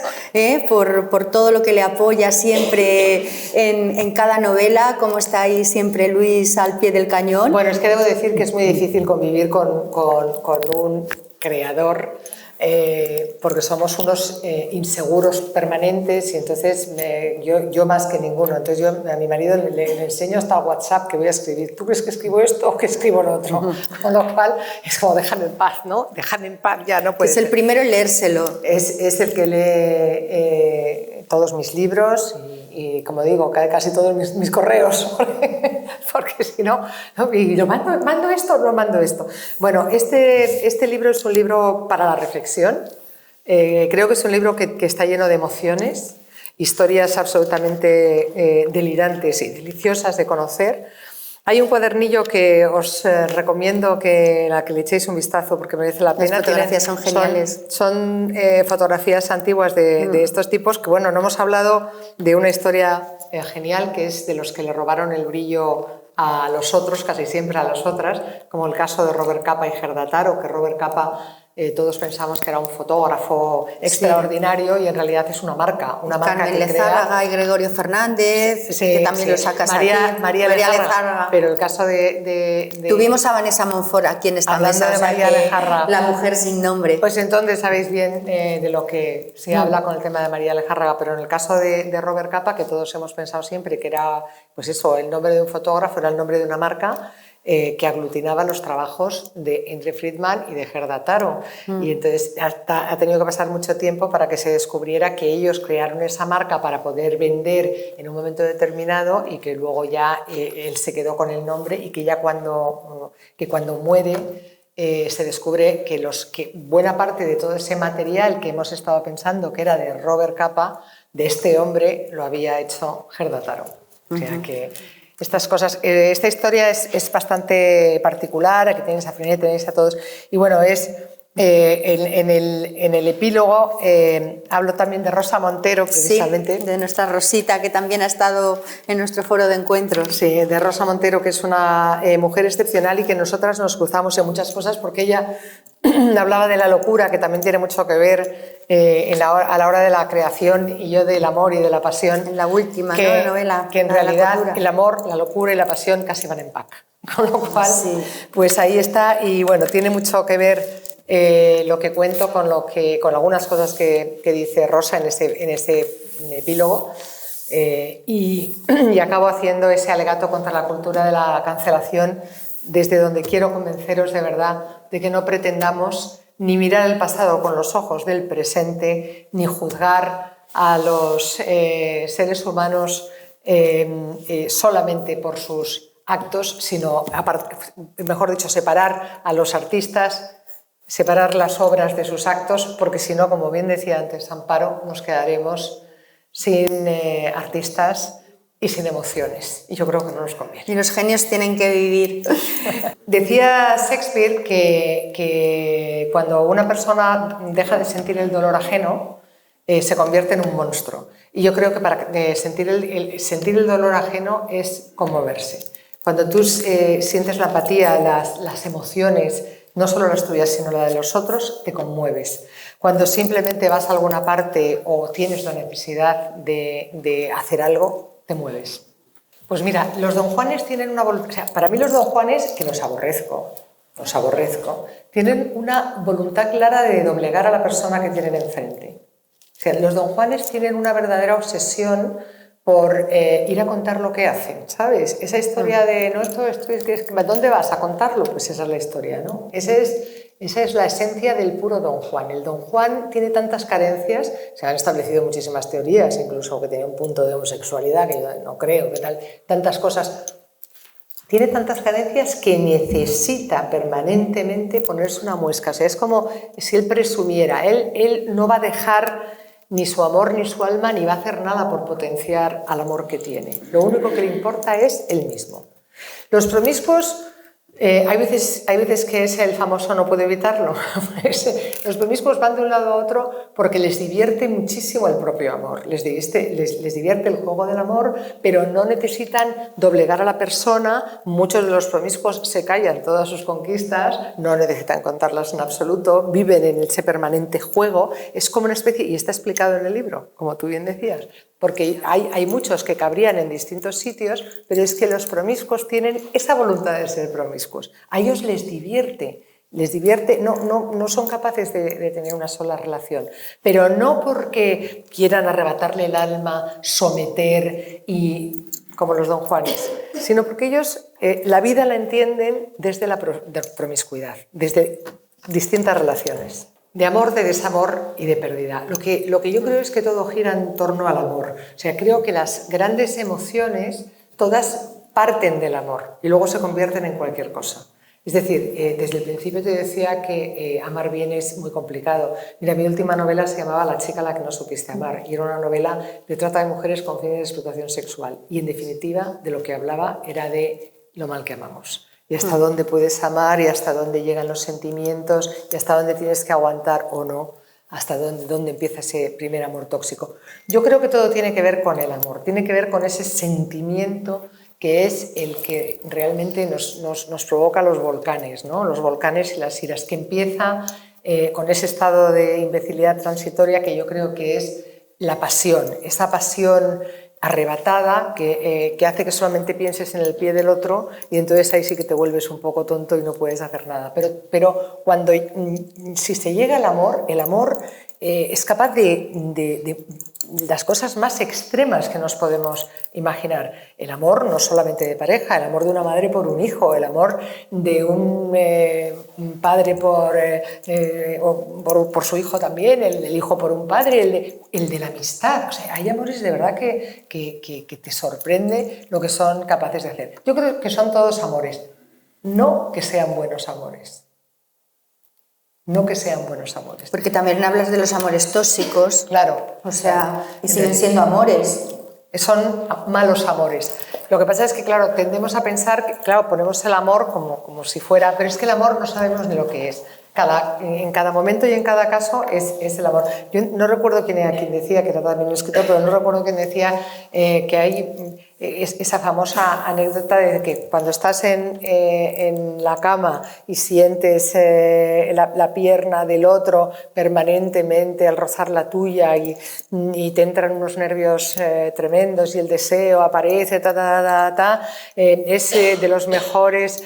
por todo lo que le apoya siempre en cada novela, como está ahí siempre Luis al pie del cañón. Bueno, es que debo decir que es muy difícil convivir con un creador porque somos unos inseguros permanentes y entonces yo más que ninguno. Entonces yo a mi marido le enseño hasta WhatsApp que voy a escribir. ¿Tú crees que escribo esto o que escribo lo otro? Con lo cual es como déjame en paz, ¿no? Déjame en paz, ya no puede ser. Es el primero en leérselo. Es el que lee todos mis libros y como digo, casi todos mis correos, porque si no, y lo mando esto o no mando esto. Bueno, este libro es un libro para la reflexión. Creo que es un libro que está lleno de emociones, historias absolutamente delirantes y deliciosas de conocer. Hay un cuadernillo que os recomiendo que le echéis un vistazo porque merece la pena. Las fotografías son geniales. Son fotografías antiguas de estos tipos que, bueno, no hemos hablado de una historia genial que es de los que le robaron el brillo a los otros, casi siempre a las otras, como el caso de Robert Capa y Gerda Taro, que Robert Capa todos pensamos que era un fotógrafo extraordinario y en realidad es una marca Carmen Lezárraga y Gregorio Fernández, que también lo sacas María Lezárraga. Pero el caso de... Tuvimos a Vanessa Monfort aquí en esta mesa, de María Lezárraga, la mujer sin nombre. Pues entonces sabéis bien de lo que se habla con el tema de María Lezárraga, pero en el caso de Robert Capa, que todos hemos pensado siempre que era, pues eso, el nombre de un fotógrafo, era el nombre de una marca, que aglutinaba los trabajos de Ingrid Friedman y de Gerda Taro. Y entonces ha tenido que pasar mucho tiempo para que se descubriera que ellos crearon esa marca para poder vender en un momento determinado y que luego ya él se quedó con el nombre y que ya cuando muere se descubre que buena parte de todo ese material que hemos estado pensando que era de Robert Capa, de este hombre, lo había hecho Gerda Taro. O sea que estas cosas, esta historia es bastante particular, aquí tenéis a Freinet, tenéis a todos, y bueno, en el epílogo hablo también de Rosa Montero, precisamente. Sí, de nuestra Rosita, que también ha estado en nuestro foro de encuentros. Sí, de Rosa Montero, que es una mujer excepcional y que nosotras nos cruzamos en muchas cosas porque ella hablaba de la locura, que también tiene mucho que ver a la hora de la creación, y yo del amor y de la pasión. En la última novela. Que en realidad el amor, la locura y la pasión casi van en pack. Con lo cual, pues ahí está, y bueno, tiene mucho que ver lo que cuento con algunas cosas que dice Rosa en ese epílogo. Y acabo haciendo ese alegato contra la cultura de la cancelación, desde donde quiero convenceros de verdad de que no pretendamos ni mirar el pasado con los ojos del presente, ni juzgar a los seres humanos solamente por sus actos, sino, mejor dicho, separar a los artistas, separar las obras de sus actos, porque si no, como bien decía antes Amparo, nos quedaremos sin artistas y sin emociones, y yo creo que no nos conviene. Y los genios tienen que vivir. Decía Shakespeare que cuando una persona deja de sentir el dolor ajeno, se convierte en un monstruo. Y yo creo que para sentir el dolor ajeno es conmoverse. Cuando tú sientes la empatía, las emociones, no solo las tuyas, sino la de los otros, te conmueves. Cuando simplemente vas a alguna parte o tienes la necesidad de hacer algo, te mueves. Pues mira, los Don Juanes tienen una voluntad, o sea, para mí los Don Juanes, que los aborrezco, tienen una voluntad clara de doblegar a la persona que tienen enfrente. O sea, los Don Juanes tienen una verdadera obsesión por ir a contar lo que hacen, ¿sabes? Esa historia de, no, ¿dónde vas a contarlo? Pues esa es la historia, ¿no? Esa es la esencia del puro Don Juan. El Don Juan tiene tantas carencias, se han establecido muchísimas teorías, incluso que tenía un punto de homosexualidad, que yo no creo, que tal, tantas cosas. Tiene tantas carencias que necesita permanentemente ponerse una muesca. O sea, es como si él presumiera. Él no va a dejar ni su amor ni su alma, ni va a hacer nada por potenciar al amor que tiene. Lo único que le importa es él mismo. Los promiscuos, hay veces que es el famoso no puedo evitarlo. Los promiscuos van de un lado a otro porque les divierte muchísimo el propio amor. Les divierte el juego del amor, pero no necesitan doblegar a la persona. Muchos de los promiscuos se callan todas sus conquistas, no necesitan contarlas en absoluto, viven en ese permanente juego. Es como una especie, y está explicado en el libro, como tú bien decías, porque hay muchos que cabrían en distintos sitios, pero es que los promiscuos tienen esa voluntad de ser promiscuos. A ellos les divierte, no son capaces de tener una sola relación, pero no porque quieran arrebatarle el alma, someter, y como los Don Juanes, sino porque ellos la vida la entienden desde la promiscuidad, desde distintas relaciones. De amor, de desamor y de pérdida. Lo que yo creo es que todo gira en torno al amor. O sea, creo que las grandes emociones todas parten del amor y luego se convierten en cualquier cosa. Es decir, desde el principio te decía que amar bien es muy complicado. Mira, mi última novela se llamaba La chica a la que no supiste amar y era una novela de trata de mujeres con fines de explotación sexual. Y en definitiva, de lo que hablaba era de lo mal que amamos. Y hasta dónde puedes amar y hasta dónde llegan los sentimientos y hasta dónde tienes que aguantar o no, hasta dónde empieza ese primer amor tóxico. Yo creo que todo tiene que ver con el amor, tiene que ver con ese sentimiento que es el que realmente nos provoca los volcanes, ¿no? Los volcanes y las iras, que empieza con ese estado de imbecilidad transitoria que yo creo que es la pasión, esa pasión arrebatada que hace que solamente pienses en el pie del otro y entonces ahí sí que te vuelves un poco tonto y no puedes hacer nada. Pero cuando si se llega al amor, el amor es capaz de las cosas más extremas que nos podemos imaginar. El amor no solamente de pareja, el amor de una madre por un hijo, el amor de un padre por su hijo también, el hijo por un padre, el de la amistad. O sea, hay amores de verdad que te sorprende lo que son capaces de hacer. Yo creo que son todos amores, no que sean buenos amores. No que sean buenos amores. Porque también hablas de los amores tóxicos. Claro. O sea, y siguen siendo amores. Son malos amores. Lo que pasa es que, claro, tendemos a pensar que, claro, ponemos el amor como si fuera, pero es que el amor no sabemos ni lo que es. En cada momento y en cada caso es el amor. Yo no recuerdo quién era quien decía, que era también un escritor, pero no recuerdo quién decía que hay esa famosa anécdota de que cuando estás en la cama y sientes la pierna del otro permanentemente al rozar la tuya y te entran unos nervios tremendos y el deseo aparece, es de los mejores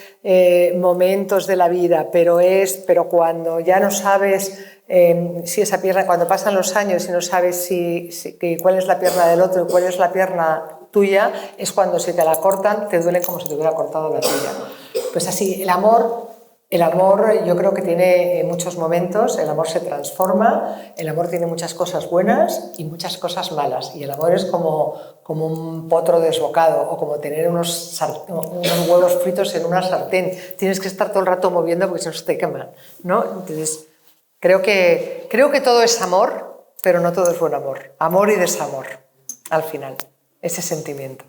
momentos de la vida, pero cuando ya no sabes si esa pierna, cuando pasan los años y no sabes cuál es la pierna del otro y cuál es la pierna tuya, es cuando si te la cortan te duele como si te hubiera cortado la tuya. Pues así, el amor yo creo que tiene muchos momentos, el amor se transforma, el amor tiene muchas cosas buenas y muchas cosas malas, y el amor es como un potro desbocado o como tener unos huevos fritos en una sartén, tienes que estar todo el rato moviendo porque si no se te queman, ¿no? Entonces, creo que todo es amor, pero no todo es buen amor y desamor, al final, ese sentimiento.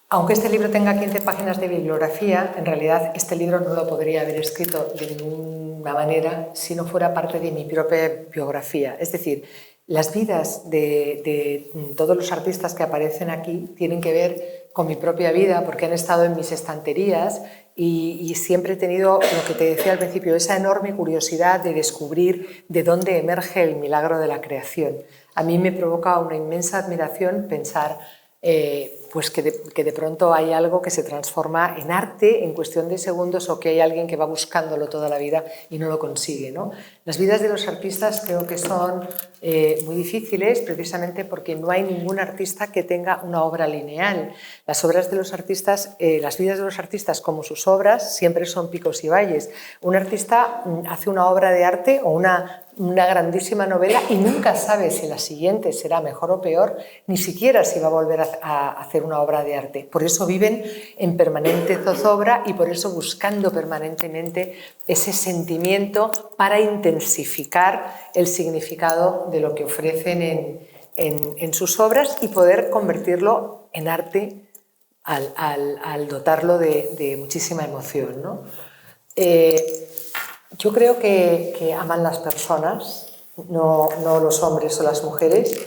Aunque este libro tenga 15 páginas de bibliografía, en realidad este libro no lo podría haber escrito de ninguna manera si no fuera parte de mi propia biografía. Es decir, las vidas de todos los artistas que aparecen aquí tienen que ver con mi propia vida porque han estado en mis estanterías y siempre he tenido, lo que te decía al principio, esa enorme curiosidad de descubrir de dónde emerge el milagro de la creación. A mí me provoca una inmensa admiración pensar pues que de pronto hay algo que se transforma en arte en cuestión de segundos o que hay alguien que va buscándolo toda la vida y no lo consigue, ¿no? Las vidas de los artistas creo que son muy difíciles precisamente porque no hay ningún artista que tenga una obra lineal. Las obras de los artistas, las vidas de los artistas como sus obras siempre son picos y valles. Un artista hace una obra de arte o una grandísima novela y nunca sabe si la siguiente será mejor o peor, ni siquiera si va a volver a hacer una obra de arte. Por eso viven en permanente zozobra y por eso buscando permanentemente ese sentimiento para intensificar el significado de lo que ofrecen en sus obras y poder convertirlo en arte al dotarlo de muchísima emoción, ¿no? Yo creo que aman las personas, no los hombres o las mujeres.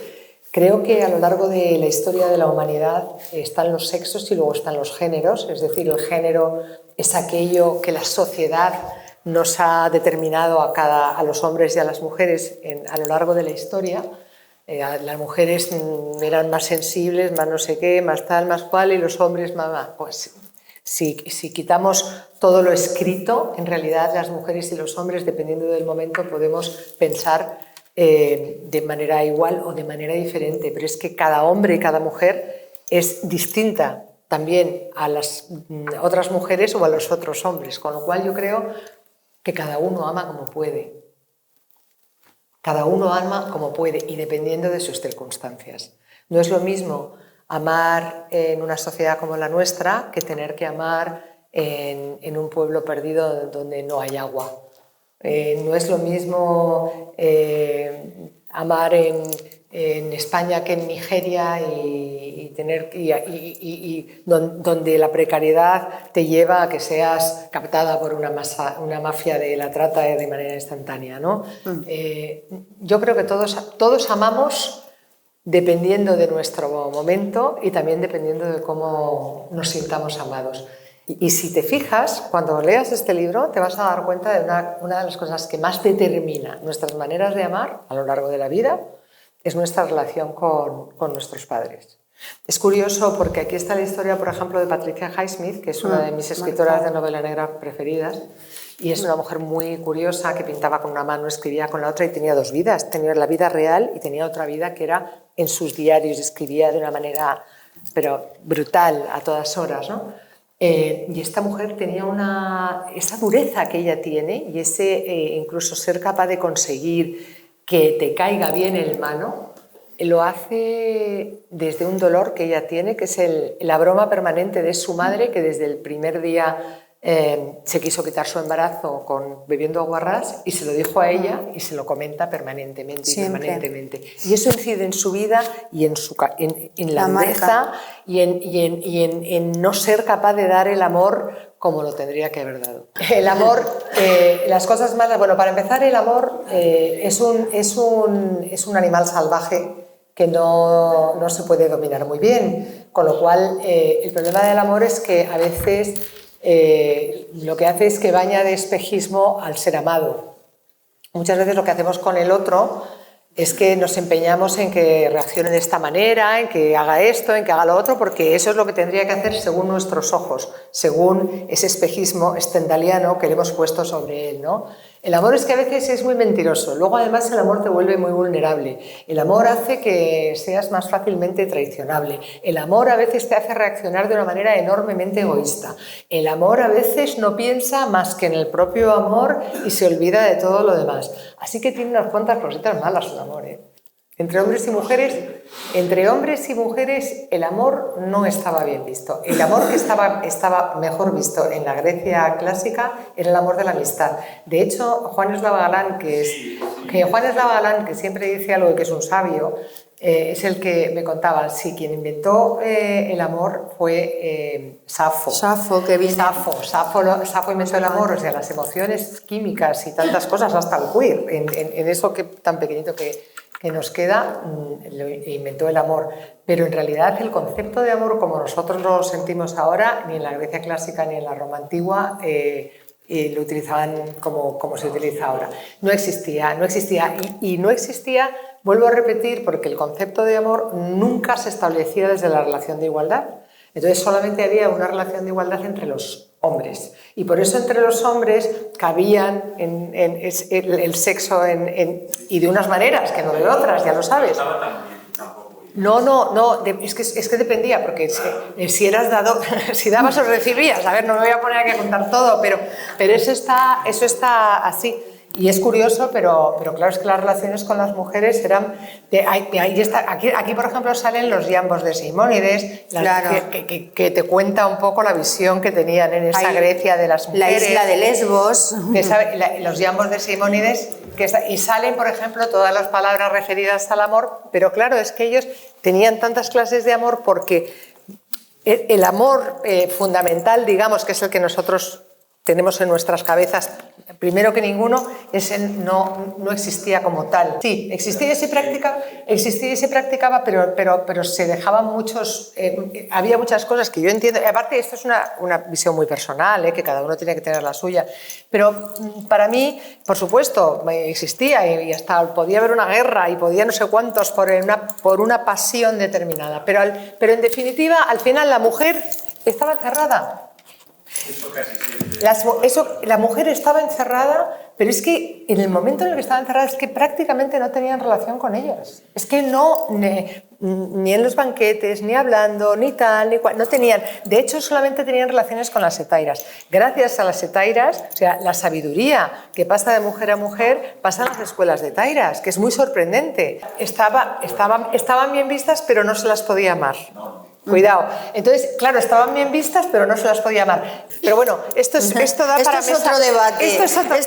Creo que a lo largo de la historia de la humanidad están los sexos y luego están los géneros, es decir, el género es aquello que la sociedad nos ha determinado a los hombres y a las mujeres a lo largo de la historia. Las mujeres eran más sensibles, más no sé qué, más tal, más cual, y los hombres más. Pues si quitamos todo lo escrito, en realidad las mujeres y los hombres, dependiendo del momento, podemos pensar de manera igual o de manera diferente, pero es que cada hombre y cada mujer es distinta también a las otras mujeres o a los otros hombres, con lo cual yo creo que cada uno ama como puede. Cada uno ama como puede y dependiendo de sus circunstancias. No es lo mismo amar en una sociedad como la nuestra que tener que amar en un pueblo perdido donde no hay agua. No es lo mismo amar en España que en Nigeria y donde la precariedad te lleva a que seas captada por una mafia de la trata de manera instantánea, ¿no? Yo creo que todos amamos dependiendo de nuestro momento y también dependiendo de cómo nos sintamos amados. Y si te fijas, cuando leas este libro te vas a dar cuenta de una de las cosas que más determina nuestras maneras de amar a lo largo de la vida, es nuestra relación con nuestros padres. Es curioso porque aquí está la historia, por ejemplo, de Patricia Highsmith, que es una de mis escritoras de novela negra preferidas, y es una mujer muy curiosa que pintaba con una mano, escribía con la otra y tenía dos vidas. Tenía la vida real y tenía otra vida que era en sus diarios, escribía de una manera pero brutal a todas horas, ¿no? Y esta mujer tenía esa dureza que ella tiene y ese incluso ser capaz de conseguir que te caiga bien el mano, lo hace desde un dolor que ella tiene, que es la broma permanente de su madre, que desde el primer día se quiso quitar su embarazo bebiendo aguarrás y se lo dijo a ella y se lo comenta permanentemente. Y eso incide en su vida y en la dureza y en no ser capaz de dar el amor como lo tendría que haber dado. El amor, las cosas malas... Bueno, para empezar, el amor es un animal salvaje que no se puede dominar muy bien, con lo cual el problema del amor es que a veces lo que hace es que baña de espejismo al ser amado. Muchas veces lo que hacemos con el otro es que nos empeñamos en que reaccione de esta manera, en que haga esto, en que haga lo otro, porque eso es lo que tendría que hacer según nuestros ojos, según ese espejismo stendhaliano que le hemos puesto sobre él, ¿no? El amor es que a veces es muy mentiroso, luego además el amor te vuelve muy vulnerable, el amor hace que seas más fácilmente traicionable, el amor a veces te hace reaccionar de una manera enormemente egoísta, el amor a veces no piensa más que en el propio amor y se olvida de todo lo demás, así que tiene unas cuantas cositas malas el amor, ¿eh? Entre hombres y mujeres el amor no estaba bien visto. El amor que estaba mejor visto en la Grecia clásica era el amor de la amistad. De hecho, Juan Eslava Galán, que siempre dice algo y que es un sabio, es el que me contaba, sí, quien inventó el amor fue Safo. Safo inventó el amor, o sea, las emociones químicas y tantas cosas, hasta el queer, en eso tan pequeñito que nos queda, inventó el amor. Pero en realidad el concepto de amor como nosotros lo sentimos ahora, ni en la Grecia clásica ni en la Roma antigua lo utilizaban como se utiliza ahora. No existía. Y no existía, vuelvo a repetir, porque el concepto de amor nunca se establecía desde la relación de igualdad. Entonces solamente había una relación de igualdad entre los hombres. Y por eso entre los hombres cabían el sexo y de unas maneras que no de otras, ya lo sabes. No, es que dependía, porque si dabas o recibías, a ver, no me voy a poner aquí a contar todo, pero eso está así. Y es curioso, pero claro, es que las relaciones con las mujeres eran... Aquí, por ejemplo, salen los Iambos de Simónides, claro, que te cuenta un poco la visión que tenían en esa Grecia de las mujeres. La isla de Lesbos. Los Iambos de Simónides, y salen, por ejemplo, todas las palabras referidas al amor, pero claro, es que ellos tenían tantas clases de amor porque el amor fundamental, digamos, que es el que nosotros tenemos en nuestras cabezas, primero que ninguno, no existía como tal. Sí, existía y se practicaba, pero se dejaban había muchas cosas que yo entiendo, y aparte esto es una visión muy personal, que cada uno tiene que tener la suya, pero para mí, por supuesto, existía y hasta podía haber una guerra y podía no sé cuántos por una pasión determinada, pero en definitiva, al final la mujer estaba encerrada. La mujer estaba encerrada, pero es que en el momento en el que estaba encerrada es que prácticamente no tenían relación con ellas. Es que ni en los banquetes, ni hablando, ni tal, ni cual, no tenían. De hecho, solamente tenían relaciones con las hetairas. Gracias a las hetairas, o sea, la sabiduría que pasa de mujer a mujer pasa en las escuelas de hetairas, que es muy sorprendente. Estaban bien vistas, pero no se las podía amar. Cuidado. Entonces, claro, estaban bien vistas, pero no se las podía llamar. Pero bueno, esto da para mesa... otro debate. Esto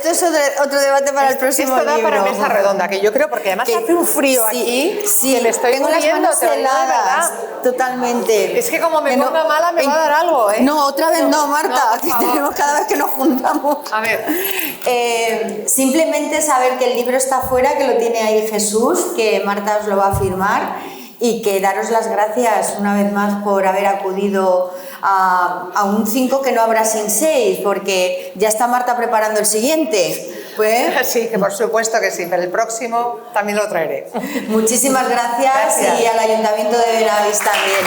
es otro debate para el próximo libro. Esto da para mesa redonda, que yo creo, porque además hace un frío aquí, que me estoy tengo muriendo, las manos heladas, totalmente. Es que como me ponga mala me va a dar algo, ¿eh? No, otra vez no, Marta, aquí tenemos cada vez que nos juntamos. A ver. Simplemente saber que el libro está fuera, que lo tiene ahí Jesús, que Marta os lo va a firmar, y que daros las gracias una vez más por haber acudido a un 5 que no habrá sin 6, porque ya está Marta preparando el siguiente. Pues... Sí, que por supuesto que sí, pero el próximo también lo traeré. Muchísimas gracias. Y al Ayuntamiento de Benavís también.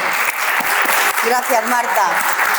Gracias, Marta.